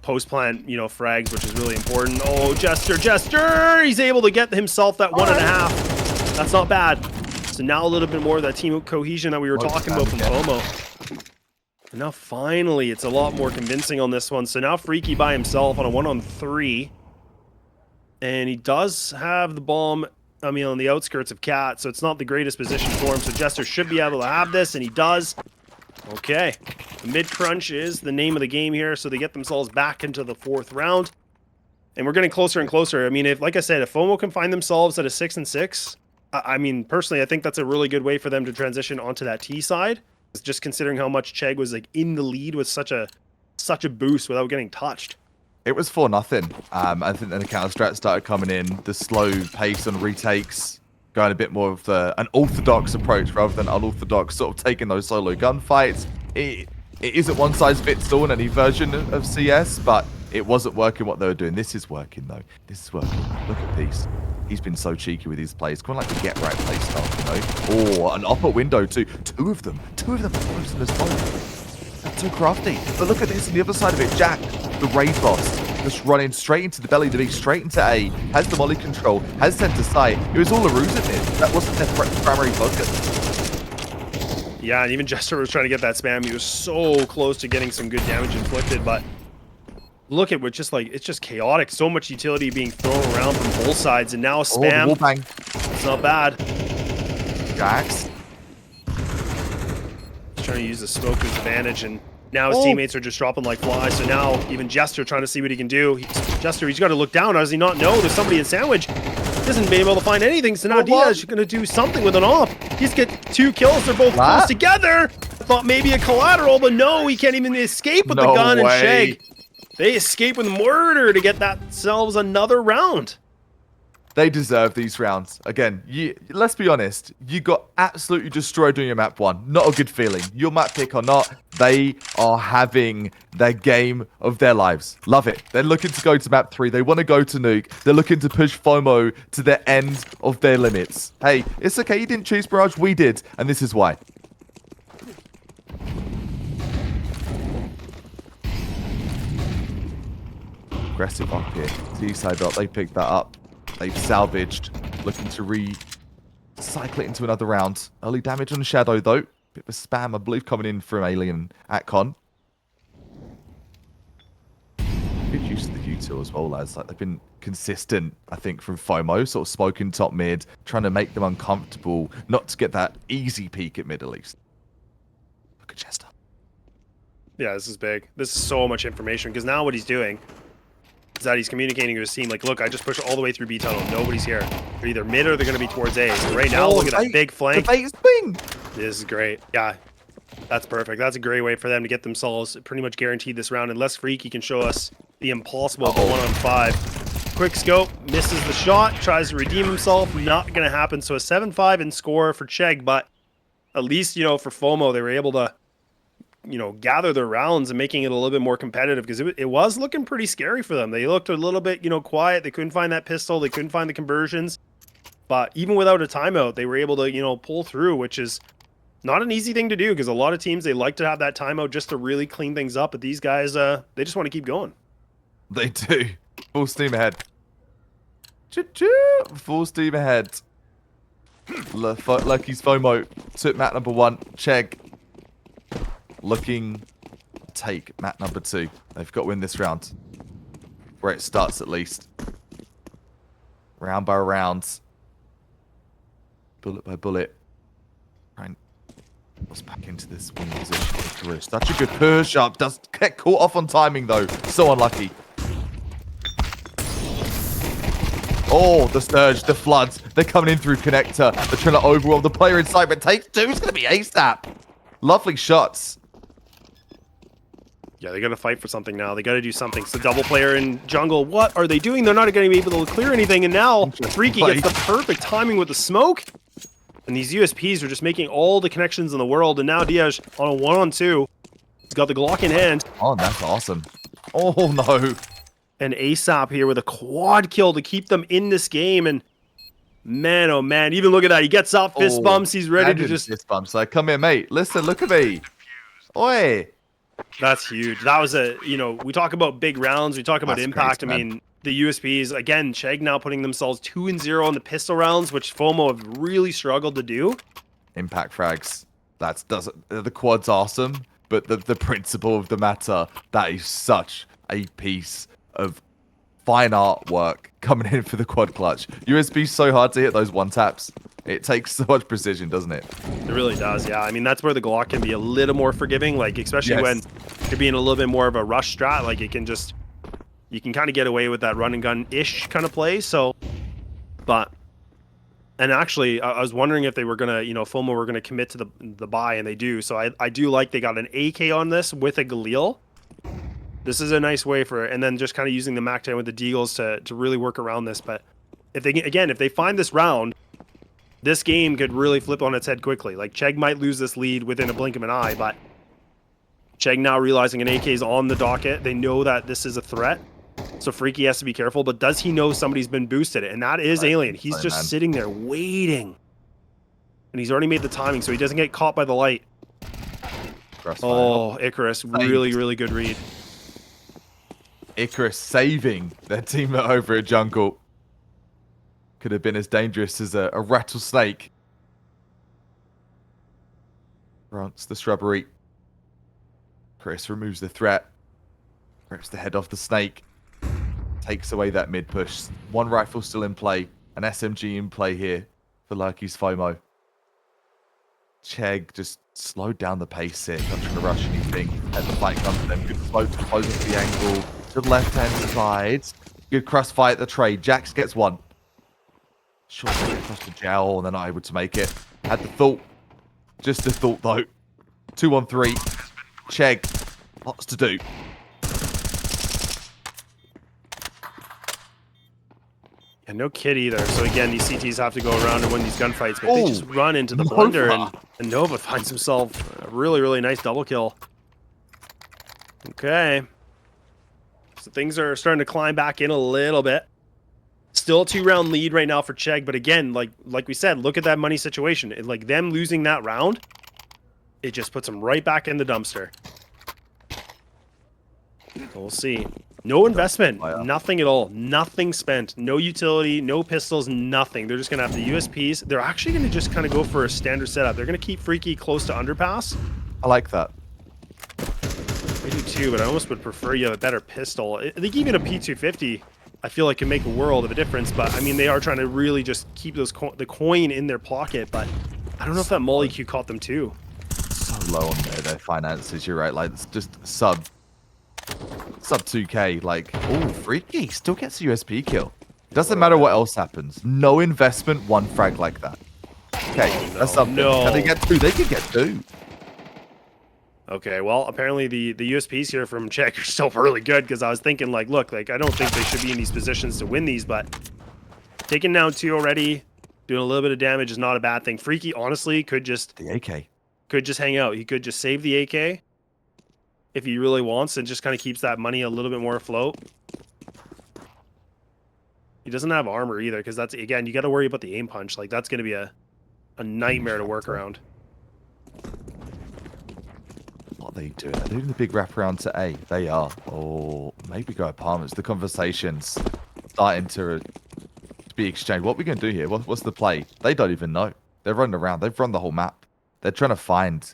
post plant frags, which is really important. Oh, Jester, he's able to get himself that 1.5. That's not bad. So now a little bit more of that team cohesion that we were talking about from FOMO. And now finally, it's a lot more convincing on this one. So now Freaky by himself on a 1-on-3. And he does have the bomb, on the outskirts of Cat, so it's not the greatest position for him. So Jester should be able to have this, and he does. Okay. The mid-crunch is the name of the game here, so they get themselves back into the 4th round. And we're getting closer and closer. I mean, if, like I said, if FOMO can find themselves at a 6-6, I mean, personally, I think that's a really good way for them to transition onto that T side. Just considering how much Chegg was like in the lead with such a boost without getting touched. It was 4-0. I think then the counter strat started coming in. The slow pace on retakes, going a bit more of an orthodox approach rather than unorthodox, sort of taking those solo gunfights. It isn't one size fits all in any version of CS, but it wasn't working what they were doing. This is working though. This is working. Look at Peace. He's been so cheeky with his plays. Kind of like the get right play stuff, you know. Oh, an upper window too. Two of them close in as well. That's so crafty. But look at this on the other side of it. Jack, the raid boss, just running straight into the belly to be straight into A. Has the molly control. Has center sight. It was all a ruse in it. That wasn't their primary focus. Yeah, and even Jester was trying to get that spam. He was so close to getting some good damage inflicted, but look at what it's just chaotic. So much utility being thrown around from both sides, and now a spam. Oh, wall bang. It's not bad. Jax. He's trying to use the smoke to his advantage, and now his teammates are just dropping like flies. So now even Jester trying to see what he can do. Jester, he's got to look down. How does he not know there's somebody in sandwich? He hasn't been able to find anything. So now Diaz is going to do something with an op. He's got 2 kills. They're both close together. I thought maybe a collateral, but no, he can't even escape with the gun. And Chegg, they escape with murder to get themselves another round. They deserve these rounds. Again, let's be honest. You got absolutely destroyed on your map 1. Not a good feeling. Your map pick or not, they are having their game of their lives. Love it. They're looking to go to map 3. They want to go to nuke. They're looking to push FOMO to the end of their limits. Hey, it's okay. You didn't choose Barrage. We did. And this is why. Aggressive up here. T-side up. They picked that up. They've salvaged. Looking to recycle it into another round. Early damage on the Shadow, though. Bit of a spam, I believe, coming in from Alien at Con. Good use of the Q2 as well, lads. Like, they've been consistent, I think, from FOMO. Sort of smoking top mid. Trying to make them uncomfortable. Not to get that easy peek at mid, at least. Look at Chester. Yeah, this is big. This is so much information, because now what he's doing is that he's communicating to his team, like, look, I just pushed all the way through B tunnel. Nobody's here. They're either mid or they're going to be towards A. So right now, look at that big flank. This is great. Yeah, that's perfect. That's a great way for them to get themselves pretty much guaranteed this round. Unless Freaky can show us the impossible of 1-on-5. Quick scope, misses the shot, tries to redeem himself. Not going to happen. So a 7-5 in score for Chegg, but at least, you know, for FOMO, they were able to, you know, gather their rounds and making it a little bit more competitive, because it was looking pretty scary for them. They looked a little bit, you know, quiet. They couldn't find that pistol. They couldn't find the conversions. But even without a timeout, they were able to, you know, pull through, which is not an easy thing to do, because a lot of teams, they like to have that timeout just to really clean things up. But these guys, they just want to keep going. They do. Full steam ahead. Choo-choo. Full steam ahead. Lurky's FOMO took map number 1. Chegg looking to take map number 2. They've got to win this round. Where it starts, at least. Round by round. Bullet by bullet. Right. What's back into this win position. Such a good push up. Does get caught off on timing, though. So unlucky. Oh, the surge, the floods. They're coming in through connector. They're trying to overwhelm the player inside, but takes 2. It's going to be ASAP. Lovely shots. Yeah, they got to fight for something now. They got to do something. So double player in jungle. What are they doing? They're not going to be able to clear anything. And now Freaky gets the perfect timing with the smoke. And these USPs are just making all the connections in the world. And now Diaz on a 1-on-2. He's got the Glock in hand. Oh, that's awesome. Oh, no. And ASAP here with a quad kill to keep them in this game. And man, oh man, even look at that. He gets up, fist bumps. He's ready to just... Fist bumps. Like, come here, mate. Listen, look at me. Oi. That's huge. That was a, you know, we talk about big rounds. We talk about impact. Crazy, I mean, the USPs, again, Chegg now putting themselves 2-0 on the pistol rounds, which FOMO have really struggled to do. Impact frags. The quad's awesome, but the principle of the matter, that is such a piece of fine artwork coming in for the quad clutch. USB's so hard to hit those one taps. It takes so much precision, doesn't it? It really does, yeah. I mean, that's where the Glock can be a little more forgiving, like, especially when you're being a little bit more of a rush strat. Like, it can just, you can kind of get away with that run and gun-ish kind of play. So, and actually, I was wondering if they were gonna, FOMO were gonna commit to the buy, and they do. So I do like they got an AK on this with a Galil. This is a nice way for, and then just kind of using the MAC-10 with the Deagles to really work around this. But if they find this round, this game could really flip on its head quickly. Like, Chegg might lose this lead within a blink of an eye, but Chegg now realizing an AK is on the docket. They know that this is a threat. So Freaky has to be careful, but does he know somebody's been boosted? And that is Alien. He's just sitting there waiting. And he's already made the timing, so he doesn't get caught by the light. Oh, Icarus. Really, really good read. Icarus saving their teammate over at jungle. Could have been as dangerous as a rattlesnake. Grants the shrubbery. Chris removes the threat. Rips the head off the snake. Takes away that mid push. One rifle still in play. An SMG in play here for Lurky's FOMO. Chegg just slowed down the pace here. Not trying to rush anything. As the fight comes to them. Good float to close up the angle. To the left-hand side. Good cross fight at the trade. Jax gets one. Short across the gel, and they're not able to make it. Had the thought. Just the thought, though. 2-on-3. Chegg. Lots to do. Yeah, no kid either. So again, these CTs have to go around and win these gunfights, but they just run into the blunder, and Nova finds himself a really, really nice double kill. Okay. So things are starting to climb back in a little bit. Still a 2-round lead right now for Chegg, but again, like we said, look at that money situation. Like, them losing that round, it just puts them right back in the dumpster. We'll see. No investment, nothing at all, nothing spent, no utility, no pistols, nothing. They're just gonna have the USPs. They're actually gonna just kind of go for a standard setup. They're gonna keep Freaky close to underpass. I like that. I do too, but I almost would prefer you have a better pistol. I think even a P250, I feel like can make a world of a difference. But I mean, they are trying to really just keep those the coin in their pocket. But I don't know if that Molly Q caught them too. So low on their finances. You're right. Like, it's just sub 2K. Like, oh, Freaky still gets a USP kill. Doesn't matter what else happens. No investment, one frag like that. Okay, that's something. Can they get two? They can get two. Okay, well, apparently the USPs here from Chegg are still really good, because I was thinking, like, look, like, I don't think they should be in these positions to win these, but taking down 2 already, doing a little bit of damage is not a bad thing. Freaky, honestly, could just... The AK. Could just hang out. He could just save the AK if he really wants, and just kind of keeps that money a little bit more afloat. He doesn't have armor either, because that's, again, you got to worry about the aim punch. Like, that's going to be a nightmare to work around. What are they doing? Are they doing the big wraparound to A? They are. Or maybe go apartments. The conversation's starting to be exchanged. What are we going to do here? What's the play? They don't even know. They're running around. They've run the whole map. They're trying to find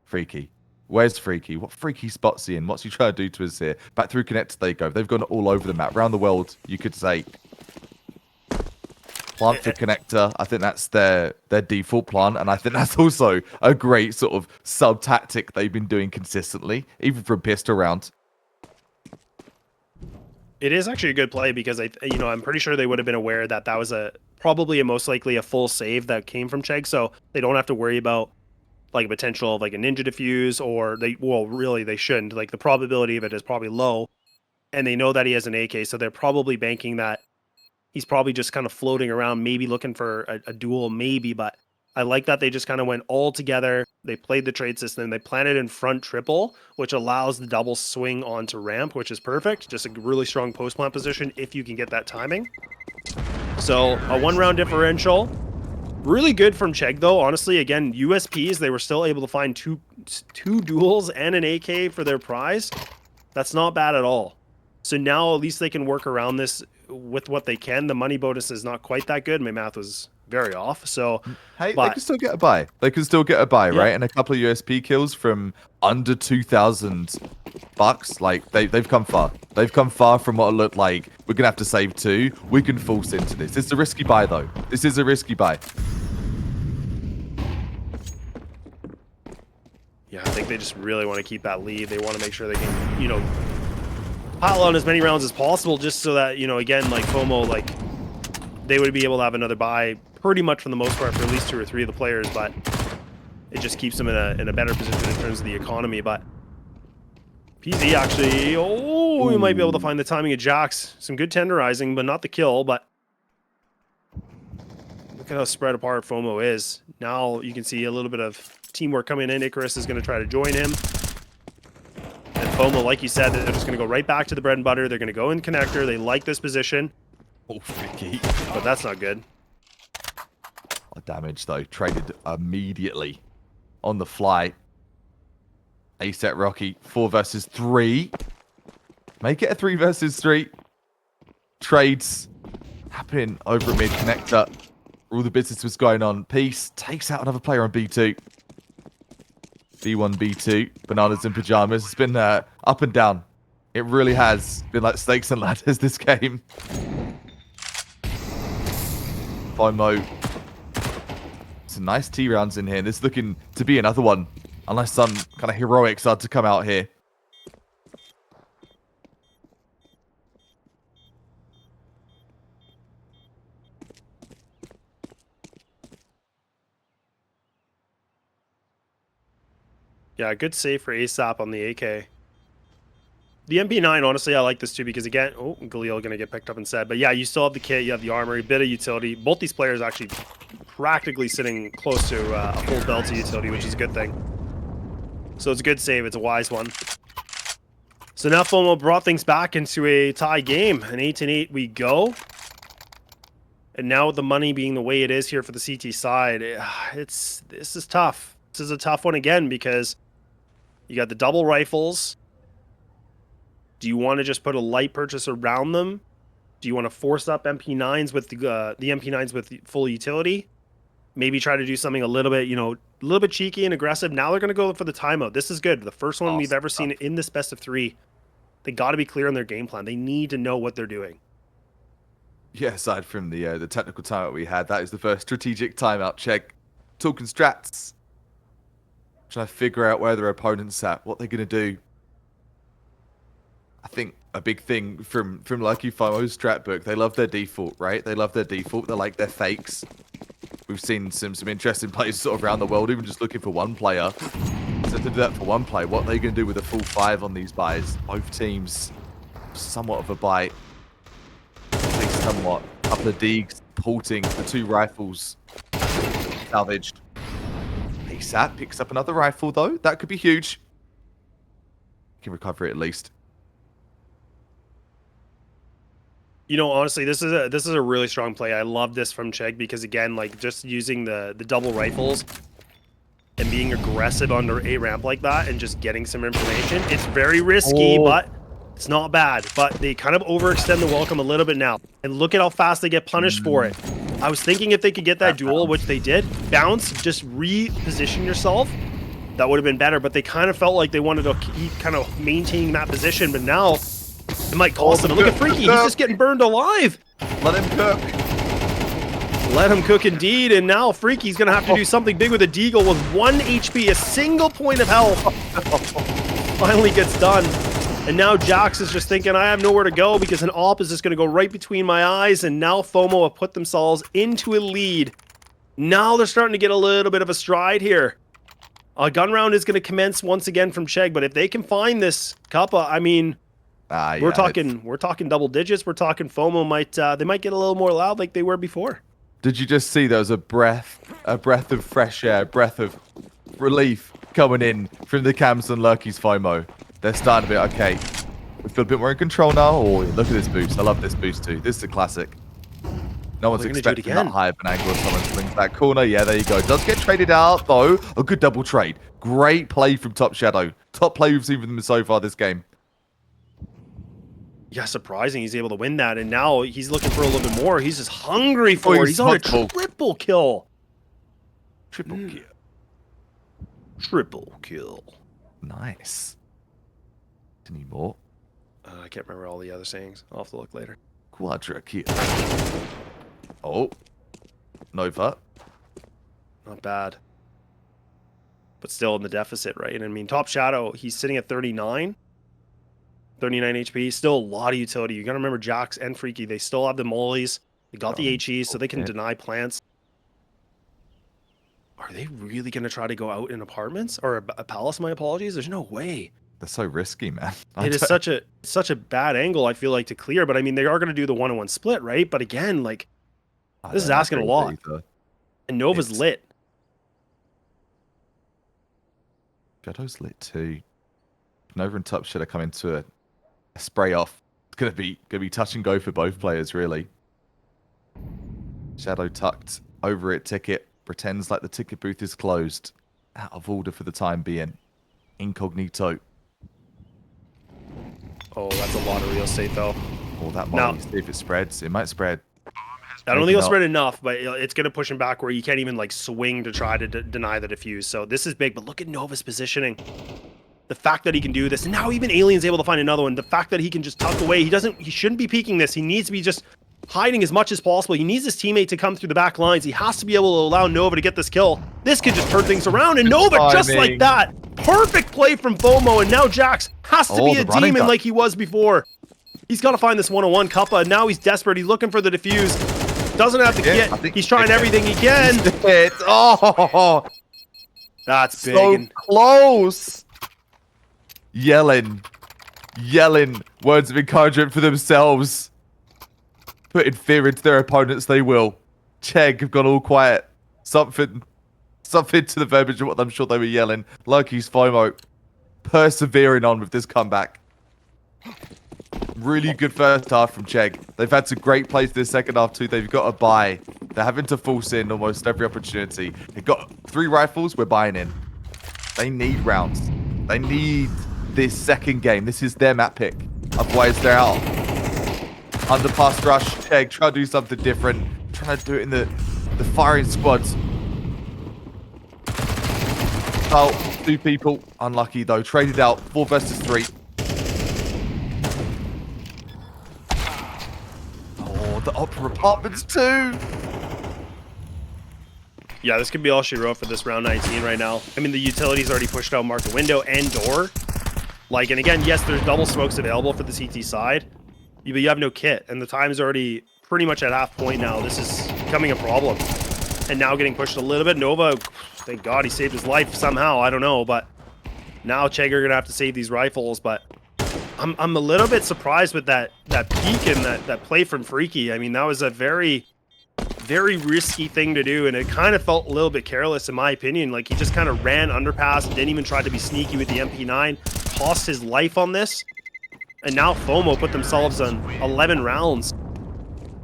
Freaky. Where's Freaky? What Freaky spot's he in? What's he trying to do to us here? Back through connector they go. They've gone all over the map. Around the world, you could say. Plant for connector. I think that's their default plan. And I think that's also a great sort of sub-tactic they've been doing consistently, even from pistol round. It is actually a good play, because I'm pretty sure they would have been aware that that was probably most likely a full save that came from Chegg, so they don't have to worry about like a potential of like a ninja defuse, or really they shouldn't. Like, the probability of it is probably low, and they know that he has an AK, so they're probably banking that he's probably just kind of floating around, maybe looking for a duel, maybe. But I like that they just kind of went all together. They played the trade system. They planted in front triple, which allows the double swing onto ramp, which is perfect. Just a really strong post plant position if you can get that timing. So a 1-round differential. Really good from Chegg, though. Honestly, again, USPs, they were still able to find two duels and an AK for their prize. That's not bad at all. So now at least they can work around this with what they can. The money bonus is not quite that good. My math was very off. So, hey, they can still get a buy. They can still get a buy, yeah. Right? And a couple of USP kills from under $2,000. Like, they've come far. They've come far from what it looked like. We're gonna have to save 2. We can force into this. It's a risky buy, though. This is a risky buy. Yeah, I think they just really want to keep that lead. They want to make sure they can, pile on as many rounds as possible, just so that, you know, again, like FOMO, like they would be able to have another buy pretty much for the most part for at least 2 or 3 of the players, but it just keeps them in a better position in terms of the economy. But PZ actually, oh, you might be able to find the timing of Jax. Some good tenderizing, but not the kill. But look at how spread apart FOMO is. Now you can see a little bit of teamwork coming in. Icarus is going to try to join him. And FOMO, like you said, they're just going to go right back to the bread and butter. They're going to go in connector. They like this position. Oh, freaky. But that's not good. Damage, though. Traded immediately on the fly. A-set Rocky. 4 versus 3. Make it a 3 versus 3. Trades happening over a mid connector. All the business was going on. Peace takes out another player on B2. B1, B2. Bananas in pajamas. It's been up and down. It really has been like snakes and ladders this game. FOMO. Some nice T rounds in here. This is looking to be another one. Unless some kind of heroics are to come out here. Yeah, good save for ASAP on the AK. The MP9, honestly, I like this too because, again, oh, Galil going to get picked up instead. But yeah, you still have the kit, you have the armor, a bit of utility. Both these players actually practically sitting close to a full belt of utility, which is a good thing. So it's a good save. It's a wise one. So now FOMO brought things back into a tie game. An 8-8 we go. And now with the money being the way it is here for the CT side, this is tough. This is a tough one again because you got the double rifles. Do you want to just put a light purchase around them? Do you want to force up MP9s with the MP9s with full utility? Maybe try to do something a little bit, you know, a little bit cheeky and aggressive. Now they're going to go for the timeout. This is good. The first one we've ever seen in this best of 3. They got to be clear on their game plan. They need to know what they're doing. Yeah, aside from the technical timeout we had, that is the first strategic timeout. Chegg talking strats. Trying to figure out where their opponent's at, what they're going to do. I think a big thing from Lucky FOMO's strat book, they love their default, right? They love their default. They like their fakes. We've seen some interesting plays sort of around the world, even just looking for one player. So to do that for one play, what are they going to do with a full 5 on these buys? Both teams, somewhat of a bite. I think somewhat. A couple of Deegs, porting the 2 rifles. Salvaged. ASAP picks up another rifle, though. That could be huge. Can recover it at least. You know, honestly, this is a really strong play. I love this from Chegg because, again, like just using the double rifles and being aggressive under a ramp like that and just getting some information. It's very risky, but it's not bad. But they kind of overextend the welcome a little bit now. And look at how fast they get punished for it. I was thinking if they could get that duel, which they did, bounce, just reposition yourself, that would have been better. But they kind of felt like they wanted to keep kind of maintaining that position. But now it might cost them. Look at Freaky. He's just getting burned alive. Let him cook. Let him cook indeed. And now Freaky's going to have to do something big with a Deagle with 1 HP, a single point of health. Finally gets done. And now Jax is just thinking, I have nowhere to go because an AWP is just going to go right between my eyes. And now FOMO have put themselves into a lead. Now they're starting to get a little bit of a stride here. A gun round is going to commence once again from Chegg. But if they can find this Kappa, I mean, yeah, we're talking double digits. We're talking FOMO might they might get a little more loud like they were before. Did you just see there was a breath of fresh air, breath of relief coming in from the cams and Lurky's FOMO? They're starting to be okay. We feel a bit more in control now. Oh, look at this boost! I love this boost too. This is a classic. No one's expecting that high of an angle. Someone swings that corner. Yeah, there you go. Does get traded out though. A good double trade. Great play from Top Shadow. Top play we've seen from them so far this game. Yeah, surprising he's able to win that, and now he's looking for a little bit more. He's just hungry for it. He's on a triple kill. Triple kill. Triple kill. Nice. Any more? I can't remember all the other sayings. I'll have to look later. Quadra kill. Oh. Nova. Not bad. But still in the deficit, right? And I mean, Top Shadow, he's sitting at 39. 39 HP. Still a lot of utility. You got to remember Jax and Freaky. They still have the mollies. They got the HE, so they can deny plants. Are they really going to try to go out in apartments? Or a palace, my apologies? There's no way. They're so risky, man. It is such a bad angle, I feel like, to clear. But I mean, they are going to do the 1-on-1 split, right? But again, like, this is asking a lot. And Nova's lit. Shadow's lit too. Nova and Top should have come into a spray off. It's gonna be touch and go for both players, really. Shadow tucked over at ticket, pretends like the ticket booth is closed. Out of order for the time being. Incognito. Oh, that's a lot of real estate, though. Oh, that might see if it spreads. It might spread. I don't think it'll spread enough, but it's going to push him back where you can't even like swing to try to deny the defuse. So this is big, but look at Nova's positioning. The fact that he can do this, and now even Alien's able to find another one. The fact that he can just tuck away. He shouldn't be peeking this. He needs to be just hiding as much as possible. He needs his teammate to come through the back lines. He has to be able to allow Nova to get this kill. This could just turn things around, and Nova just like that. Perfect play from FOMO, and now Jax has to be a demon like he was before. He's got to find this 1-on-1 Kappa, and now he's desperate. He's looking for the defuse. Doesn't have to get. He's trying everything he can. Oh, that's big. So close. Yelling words of encouragement for themselves. Putting fear into their opponents, they will. Chegg have gone all quiet. Something to the verbiage of what I'm sure they were yelling. Lurky's FOMO persevering on with this comeback. Really good first half from Chegg. They've had some great plays this second half too. They've got a buy. They're having to force in almost every opportunity. They've got 3 rifles. We're buying in. They need rounds. They need this second game. This is their map pick. Otherwise, they're out. Underpass rush. Chegg, try to do something different. Trying to do it in the firing squads. Oh, 2 people. Unlucky though. Traded out. 4 versus 3. Oh, the Opera Apartments too. Yeah, this could be all she wrote for this round 19 right now. I mean, the utility's already pushed out Mark the window and door. Like, and again, yes, there's double smokes available for the CT side, but you have no kit, and the time's already pretty much at half point now. This is becoming a problem. And now getting pushed a little bit. Nova, thank God he saved his life somehow. I don't know, but now Chegg are gonna have to save these rifles. But I'm a little bit surprised with that peek and that play from Freaky. I mean, that was a very risky thing to do, and it kind of felt a little bit careless in my opinion. Like, he just kind of ran underpass, didn't even try to be sneaky with the MP9, tossed his life on this, and now FOMO put themselves on 11 rounds.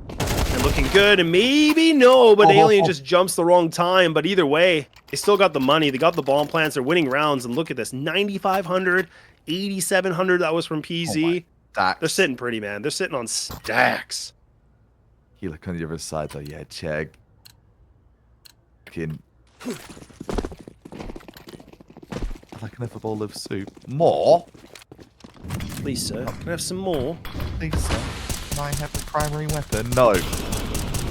They're looking good, and maybe no, but Alien just jumps the wrong time. But either way, they still got the money, they got the bomb plants, they're winning rounds, and look at this, 9,500, 8,700, that was from PZ. They're sitting pretty, man. They're sitting on stacks. You look on the other side though, yeah, Chegg. Fucking. Like another bowl of soup. More? Please, sir. Can I have some more? Please, sir. Can I have the primary weapon? No.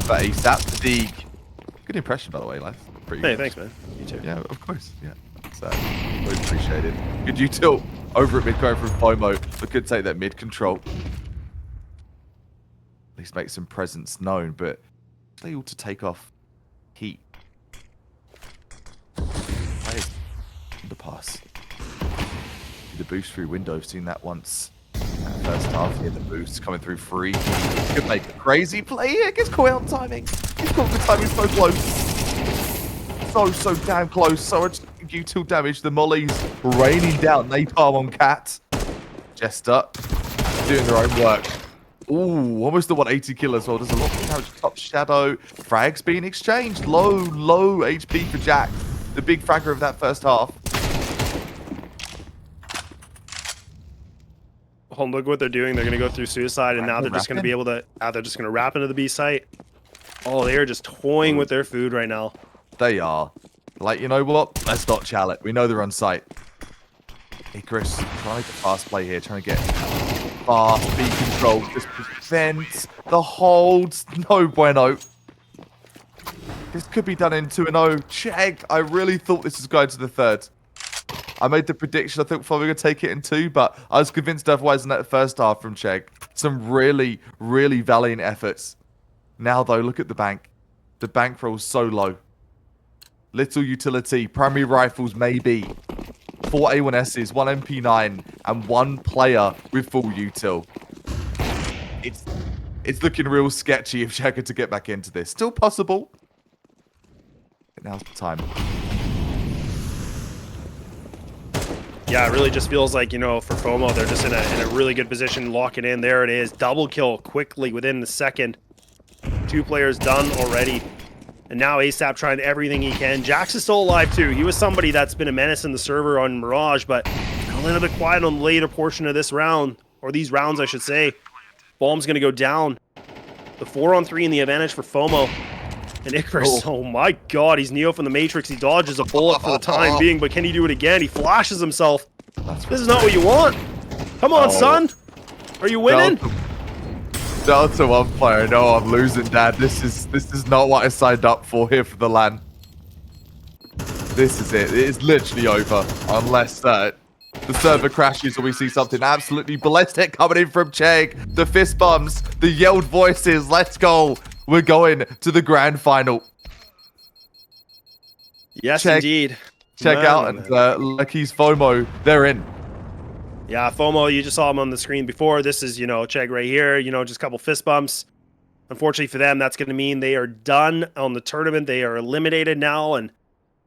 But ASAP Fatigue. Good impression, by the way, lads. Pretty good. Thanks, man. You too. Yeah, of course. Yeah. So, always appreciated. Good util over at mid going from FOMO, but could take that mid control. At least make some presence known, but they ought to take off heat. Underpass. The boost through window, I've seen that once. First half here, the boost coming through free. Could make a crazy play here. Gets caught out timing. He's got the timing so close. So damn close. So much util damage. The mollies raining down. Napalm on Cat. Jester doing their own work. Ooh, almost the 180 kill as well. There's a lot of damage. Top Shadow. Frags being exchanged. Low HP for Jack. The big fragger of that first half. Oh, look what they're doing. They're going to go through suicide, and now they're just going to be able to... they're just going to wrap into the B site. Oh, they are just toying with their food right now. They are. Like, you know what? Let's not chal it. We know they're on site. Icarus trying to fast play here, trying to get fast B control. Just prevent the holds. No bueno. This could be done in 2-0. Chegg, I really thought this was going to the third. I made the prediction. I think we're going to take it in 2, but I was convinced otherwise in that first half from Chegg. Some really, really valiant efforts. Now, though, look at the bank. The bankroll's so low. Little utility. Primary rifles, maybe. 4 A1Ss, 1 MP9, and 1 player with full util. It's looking real sketchy if Chegg to get back into this. Still possible. But now's the time. Yeah, it really just feels like, for FOMO, they're just in a really good position, lock it in. There it is. Double kill quickly within the second. 2 players done already. And now ASAP trying everything he can. Jax is still alive too. He was somebody that's been a menace in the server on Mirage, but a little bit quiet on the later portion of this round. Or these rounds, I should say. Bomb's going to go down. The 4-on-3 in the advantage for FOMO. And Icarus, oh my god, he's Neo from the Matrix. He dodges a bullet for the time being, but can he do it again? He flashes himself. This is not what you want. Come on, son. Are you winning? Delta 1 player. No, I'm losing, Dad. This is not what I signed up for here for the LAN. This is it. It is literally over. Unless the server crashes or we see something absolutely ballistic coming in from Chegg. The fist bumps, the yelled voices. Let's go. We're going to the grand final. Yes, indeed. Check out and Lurky's FOMO. They're in. Yeah, FOMO, you just saw him on the screen before. This is, Chegg right here, just a couple fist bumps. Unfortunately for them, that's going to mean they are done on the tournament. They are eliminated now. And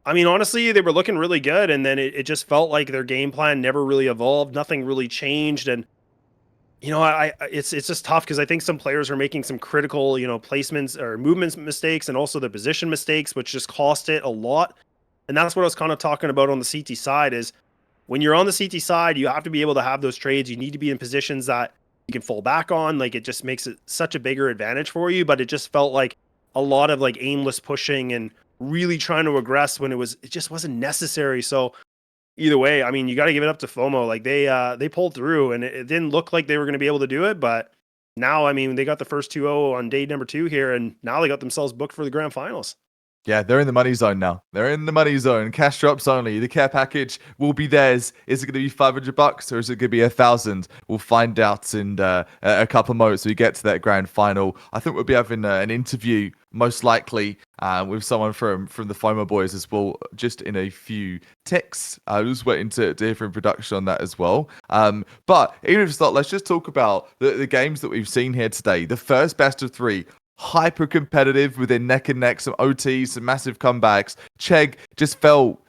I mean, honestly, they were looking really good. And then it just felt like their game plan never really evolved. Nothing really changed. And, it's just tough because I think some players are making some critical, placements or movements mistakes and also the position mistakes, which just cost it a lot. And that's what I was kind of talking about on the CT side is when you're on the CT side, you have to be able to have those trades. You need to be in positions that you can fall back on. Like, it just makes it such a bigger advantage for you. But it just felt like a lot of like aimless pushing and really trying to aggress when it just wasn't necessary. So either way, I mean, you got to give it up to FOMO. Like they pulled through, and it didn't look like they were going to be able to do it. But now, I mean, they got the first 2-0 on day number 2 here, and now they got themselves booked for the grand finals. Yeah, they're in the money zone now. They're in the money zone. Cash drops only. The care package will be theirs. Is it going to be $500 or is it going to be 1,000? We'll find out in a couple of moments. So we get to that grand final. I think we'll be having an interview, most likely, with someone from the FOMO boys as well, just in a few ticks. I was waiting to hear from production on that as well. But even if it's not, let's just talk about the games that we've seen here today. The first best of 3. Hyper competitive within neck and neck, some OTs, some massive comebacks. Chegg just felt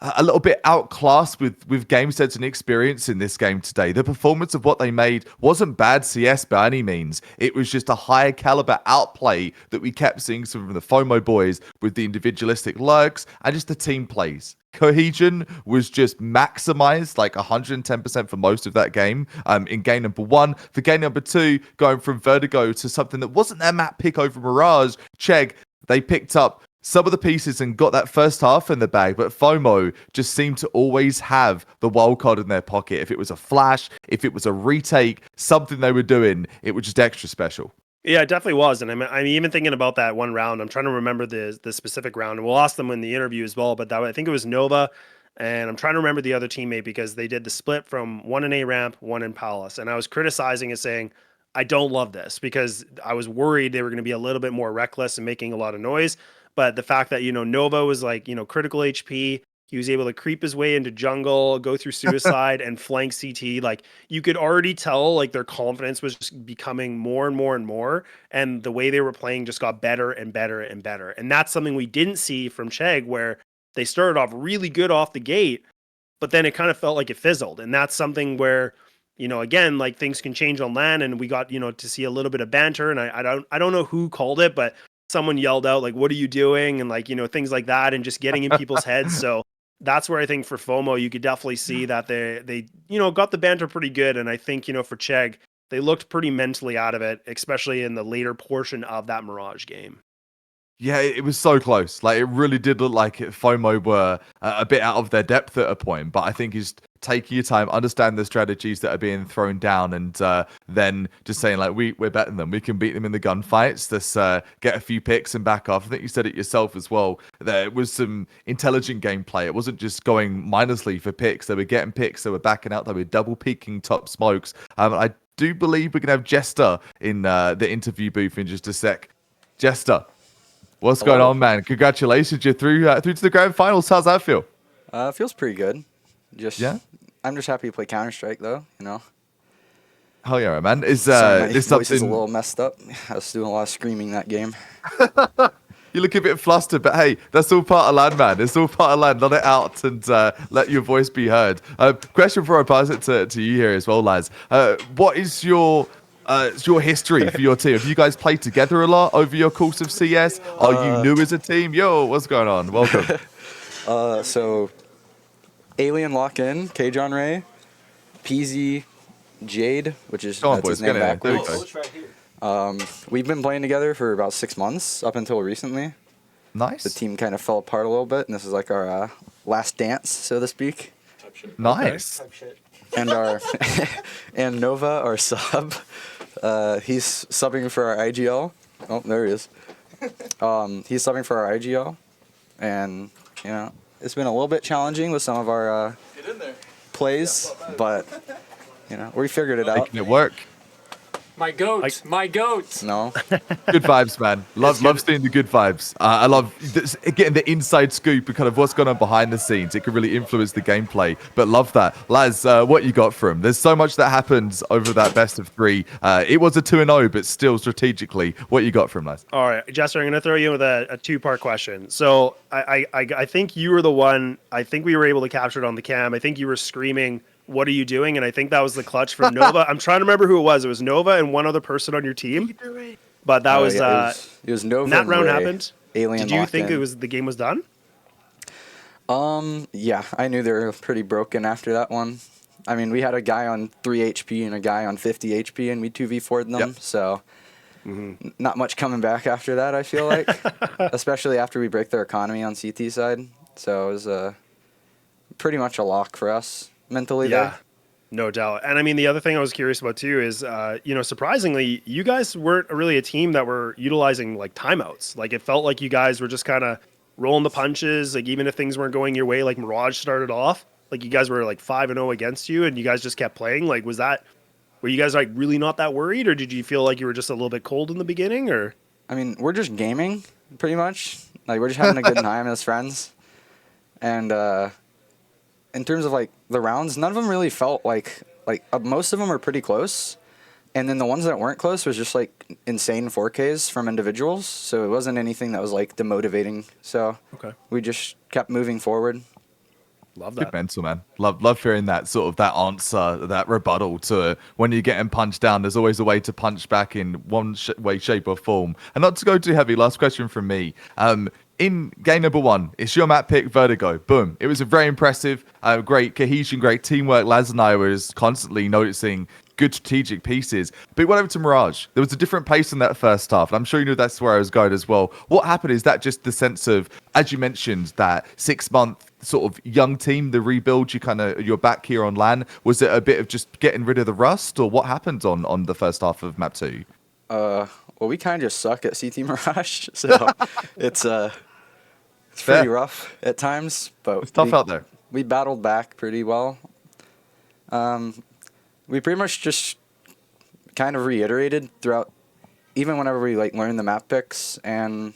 a little bit outclassed with game sense and experience in this game today. The performance of what they made wasn't bad CS by any means. It was just a higher caliber outplay that we kept seeing from the FOMO boys with the individualistic lurks and just the team plays. Cohesion was just maximized like 110% for most of that game in game number 1. For game number 2, going from Vertigo to something that wasn't their map pick over Mirage, Chegg, they picked up some of the pieces and got that first half in the bag, but FOMO just seemed to always have the wild card in their pocket. If it was a flash, if it was a retake, something they were doing, it was just extra special. Yeah, it definitely was. And I'm even thinking about that one round. I'm trying to remember the specific round. And we'll ask them in the interview as well. But I think it was Nova. And I'm trying to remember the other teammate because they did the split from 1 in A ramp, 1 in Palace. And I was criticizing and saying, I don't love this because I was worried they were going to be a little bit more reckless and making a lot of noise. But the fact that, Nova was like, critical HP. He was able to creep his way into jungle, go through suicide, and flank CT. Like, you could already tell, like, their confidence was just becoming more and more and more. And the way they were playing just got better and better and better. And that's something we didn't see from Chegg, where they started off really good off the gate, but then it kind of felt like it fizzled. And that's something where, again, like, things can change on LAN, and we got, to see a little bit of banter. And I don't know who called it, but someone yelled out, like, what are you doing? And, like, things like that, and just getting in people's heads. So that's where I think for FOMO, you could definitely see that they got the banter pretty good. And I think, for Chegg, they looked pretty mentally out of it, especially in the later portion of that Mirage game. Yeah, it was so close. Like, it really did look like FOMO were a bit out of their depth at a point. But I think is taking your time, understand the strategies that are being thrown down, and then just saying like we're better than them. We can beat them in the gunfights. Let's get a few picks and back off. I think you said it yourself as well. There was some intelligent gameplay. It wasn't just going mindlessly for picks. They were getting picks. They were backing out. They were double peeking top smokes. I do believe we're gonna have Jester in the interview booth in just a sec. Jester, what's going on, man? Congratulations, you're through to the grand finals. How's that feel? It feels pretty good. Yeah? I'm just happy to play Counter-Strike, though, you know. Hell yeah, man. Is Sorry, my this voice something... is a little messed up. I was doing a lot of screaming that game. You look a bit flustered, but hey, that's all part of LAN, man. It's all part of LAN. Let it out and let your voice be heard. Question before I pass it to you here as well, Laz. What is your history for your team? Have you guys played together a lot over your course of CS? Are you new as a team? Yo, what's going on? Welcome. So, Alien Lock-In, K-John Ray, PZ, Jade, which is that's his name backwards. We've been playing together for about 6 months up until recently. Nice. The team kind of fell apart a little bit, and this is like our last dance, so to speak. Nice. And and Nova, our sub, he's subbing for our IGL. Oh, there he is. He's subbing for our IGL, and you know it's been a little bit challenging with some of our plays, but you know we figured it out. Making it work. My goat, my goat. No. Good vibes, man. Love seeing the good vibes. I love getting the inside scoop and kind of what's going on behind the scenes. It can really influence the gameplay. But love that. Laz, what you got from? There's so much that happens over that best of 3. It was a 2-0, but still strategically, what you got from Laz? All right, Jester, I'm going to throw you with a 2-part question. So I think you were the one, I think we were able to capture it on the cam. I think you were screaming, "What are you doing?" And I think that was the clutch for Nova. I'm trying to remember who it was. It was Nova and one other person on your team. But that was, it was Nova. that round Ray, happened. Alien Did you think Lock-In. the game was done? Yeah, I knew they were pretty broken after that one. I mean, we had a guy on 3 HP and a guy on 50 HP, and we 2v4'd them. Yep. So not much coming back after that, I feel like. Especially after we break their economy on CT side. So it was pretty much a lock for us mentally there. No doubt. And I mean, the other thing I was curious about too is, surprisingly, you guys weren't really a team that were utilizing like timeouts. Like it felt like you guys were just kind of rolling the punches. Like even if things weren't going your way, like Mirage started off, like you guys were like 5-0 against you and you guys just kept playing. Like, were you guys like really not that worried, or did you feel like you were just a little bit cold in the beginning, or? I mean, we're just gaming pretty much. Like we're just having a good time as friends. And, in terms of like the rounds, none of them really felt like most of them were pretty close, and then the ones that weren't close was just like insane 4Ks from individuals. So it wasn't anything that was like demotivating. So we just kept moving forward. Love that. Good mental, man. Love hearing that sort of that answer, that rebuttal to when you're getting punched down. There's always a way to punch back in one way, shape, or form. And not to go too heavy, last question from me. In game number 1, it's your map pick, Vertigo. Boom. It was a very impressive, great cohesion, great teamwork. Laz and I was constantly noticing good strategic pieces. But it went over to Mirage. There was a different pace in that first half, and I'm sure you knew that's where I was going as well. What happened? Is that just the sense of, as you mentioned, that 6-month sort of young team, the rebuild, you're back here on LAN? Was it a bit of just getting rid of the rust, or what happened on the first half of map 2? Well, we kind of just suck at CT Mirage, so it's pretty rough at times. But it's tough out there. We battled back pretty well. We pretty much just kind of reiterated throughout, even whenever we like learned the map picks and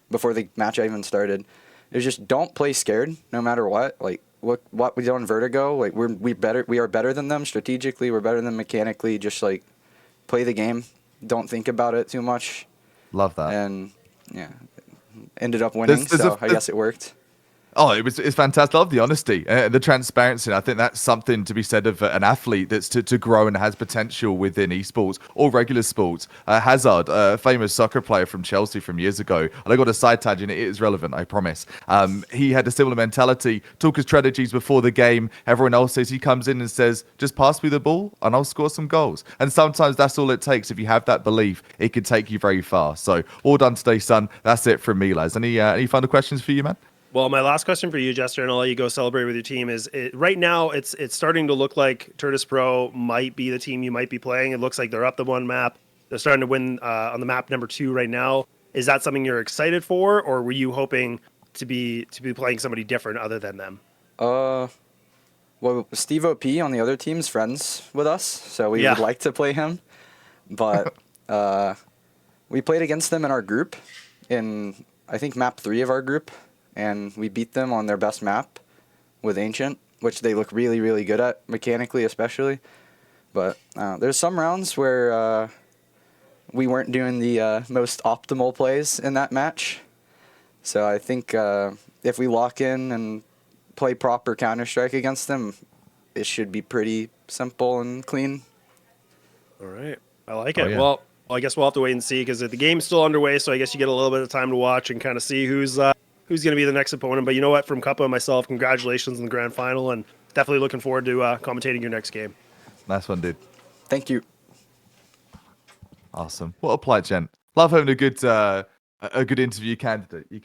before the match even started. It was just don't play scared no matter what. Like what we do on Vertigo, like we are better than them strategically. We're better than them mechanically. Just like play the game. Don't think about it too much. Love that. And yeah, ended up winning. So I guess it worked. Oh, it's fantastic. I love the honesty, the transparency. And I think that's something to be said of an athlete that's to grow and has potential within esports or regular sports. Hazard, a famous soccer player from Chelsea from years ago, and I got a side tangent. It is relevant, I promise. He had a similar mentality. Talk his strategies before the game. Everyone else says he comes in and says, "Just pass me the ball, and I'll score some goals." And sometimes that's all it takes. If you have that belief, it can take you very far. So all done today, son. That's it from me, Laz. Any final questions for you, man? Well, my last question for you, Jester, and I'll let you go celebrate with your team. Is right now it's starting to look like Turtis Pro might be the team you might be playing. It looks like they're up the one map. They're starting to win on the map number 2 right now. Is that something you're excited for, or were you hoping to be playing somebody different other than them? Well, Steve OP on the other team's friends with us, so we would like to play him. But we played against them in our group, in I think map 3 of our group, and we beat them on their best map with Ancient, which they look really, really good at, mechanically especially. But there's some rounds where we weren't doing the most optimal plays in that match. So I think if we lock in and play proper Counter-Strike against them, it should be pretty simple and clean. All right. I like it. yeah. Well, I guess we'll have to wait and see because the game's still underway, so I guess you get a little bit of time to watch and kind of see who's going to be the next opponent. But you know what? From Cuppa and myself, congratulations on the grand final, and definitely looking forward to commentating your next game. Nice one, dude. Thank you. Awesome. What a plight, gent. Love having a good interview candidate. You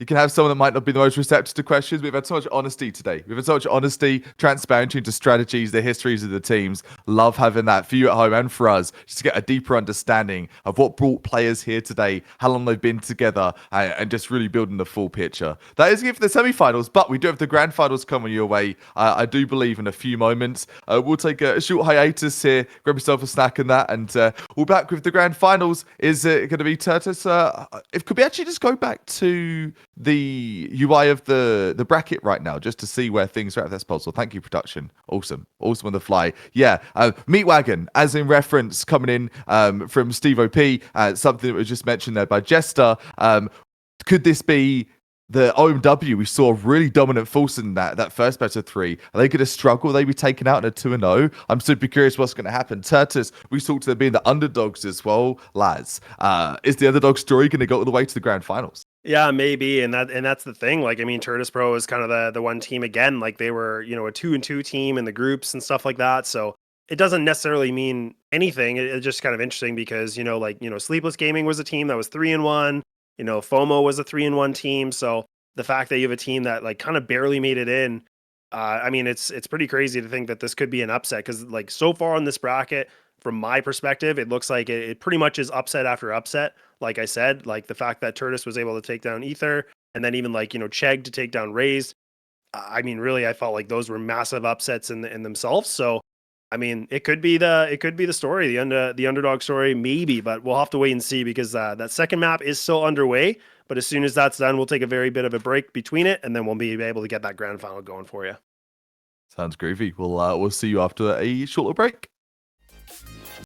can have someone that might not be the most receptive to questions. We've had so much honesty today. We've had so much honesty, transparency into strategies, the histories of the teams. Love having that for you at home and for us, just to get a deeper understanding of what brought players here today, how long they've been together, and just really building the full picture. That is it for the semi-finals, but we do have the grand finals coming your way. I do believe in a few moments. We'll take a short hiatus here, grab yourself a snack and that, and we'll be back with the grand finals. Is it going to be Turtis? Could we actually just go back to the UI of the bracket right now, just to see where things are at, if that's possible. Thank you, production. Awesome on the fly. Yeah, Meat Wagon, as in reference, coming in from Steve OP, something that was just mentioned there by Jester. Could this be the OMW? We saw a really dominant force in that first best of 3. Are they going to struggle? Will they be taken out in a 2-0? I'm super curious what's going to happen. Turtis, we talked to them being the underdogs as well, lads. Is the underdog story going to go all the way to the grand finals? Yeah, maybe, and that's the thing. Like, I mean, Turtis Pro is kind of the one team again. Like, they were, a 2-2 team in the groups and stuff like that. So it doesn't necessarily mean anything. It's just kind of interesting because Sleepless Gaming was a team that was 3-1. FOMO was a 3-1 team. So the fact that you have a team that like kind of barely made it in, I mean, it's pretty crazy to think that this could be an upset because like so far on this bracket, from my perspective, it looks like it pretty much is upset after upset. Like I said, like the fact that Turtis was able to take down Ether, and then even like Chegg to take down Raze. I mean, really, I felt like those were massive upsets in themselves. So, I mean, it could be the story, the underdog story, maybe, but we'll have to wait and see because that second map is still underway. But as soon as that's done, we'll take a very bit of a break between it, and then we'll be able to get that grand final going for you. Sounds groovy. We'll see you after a short break.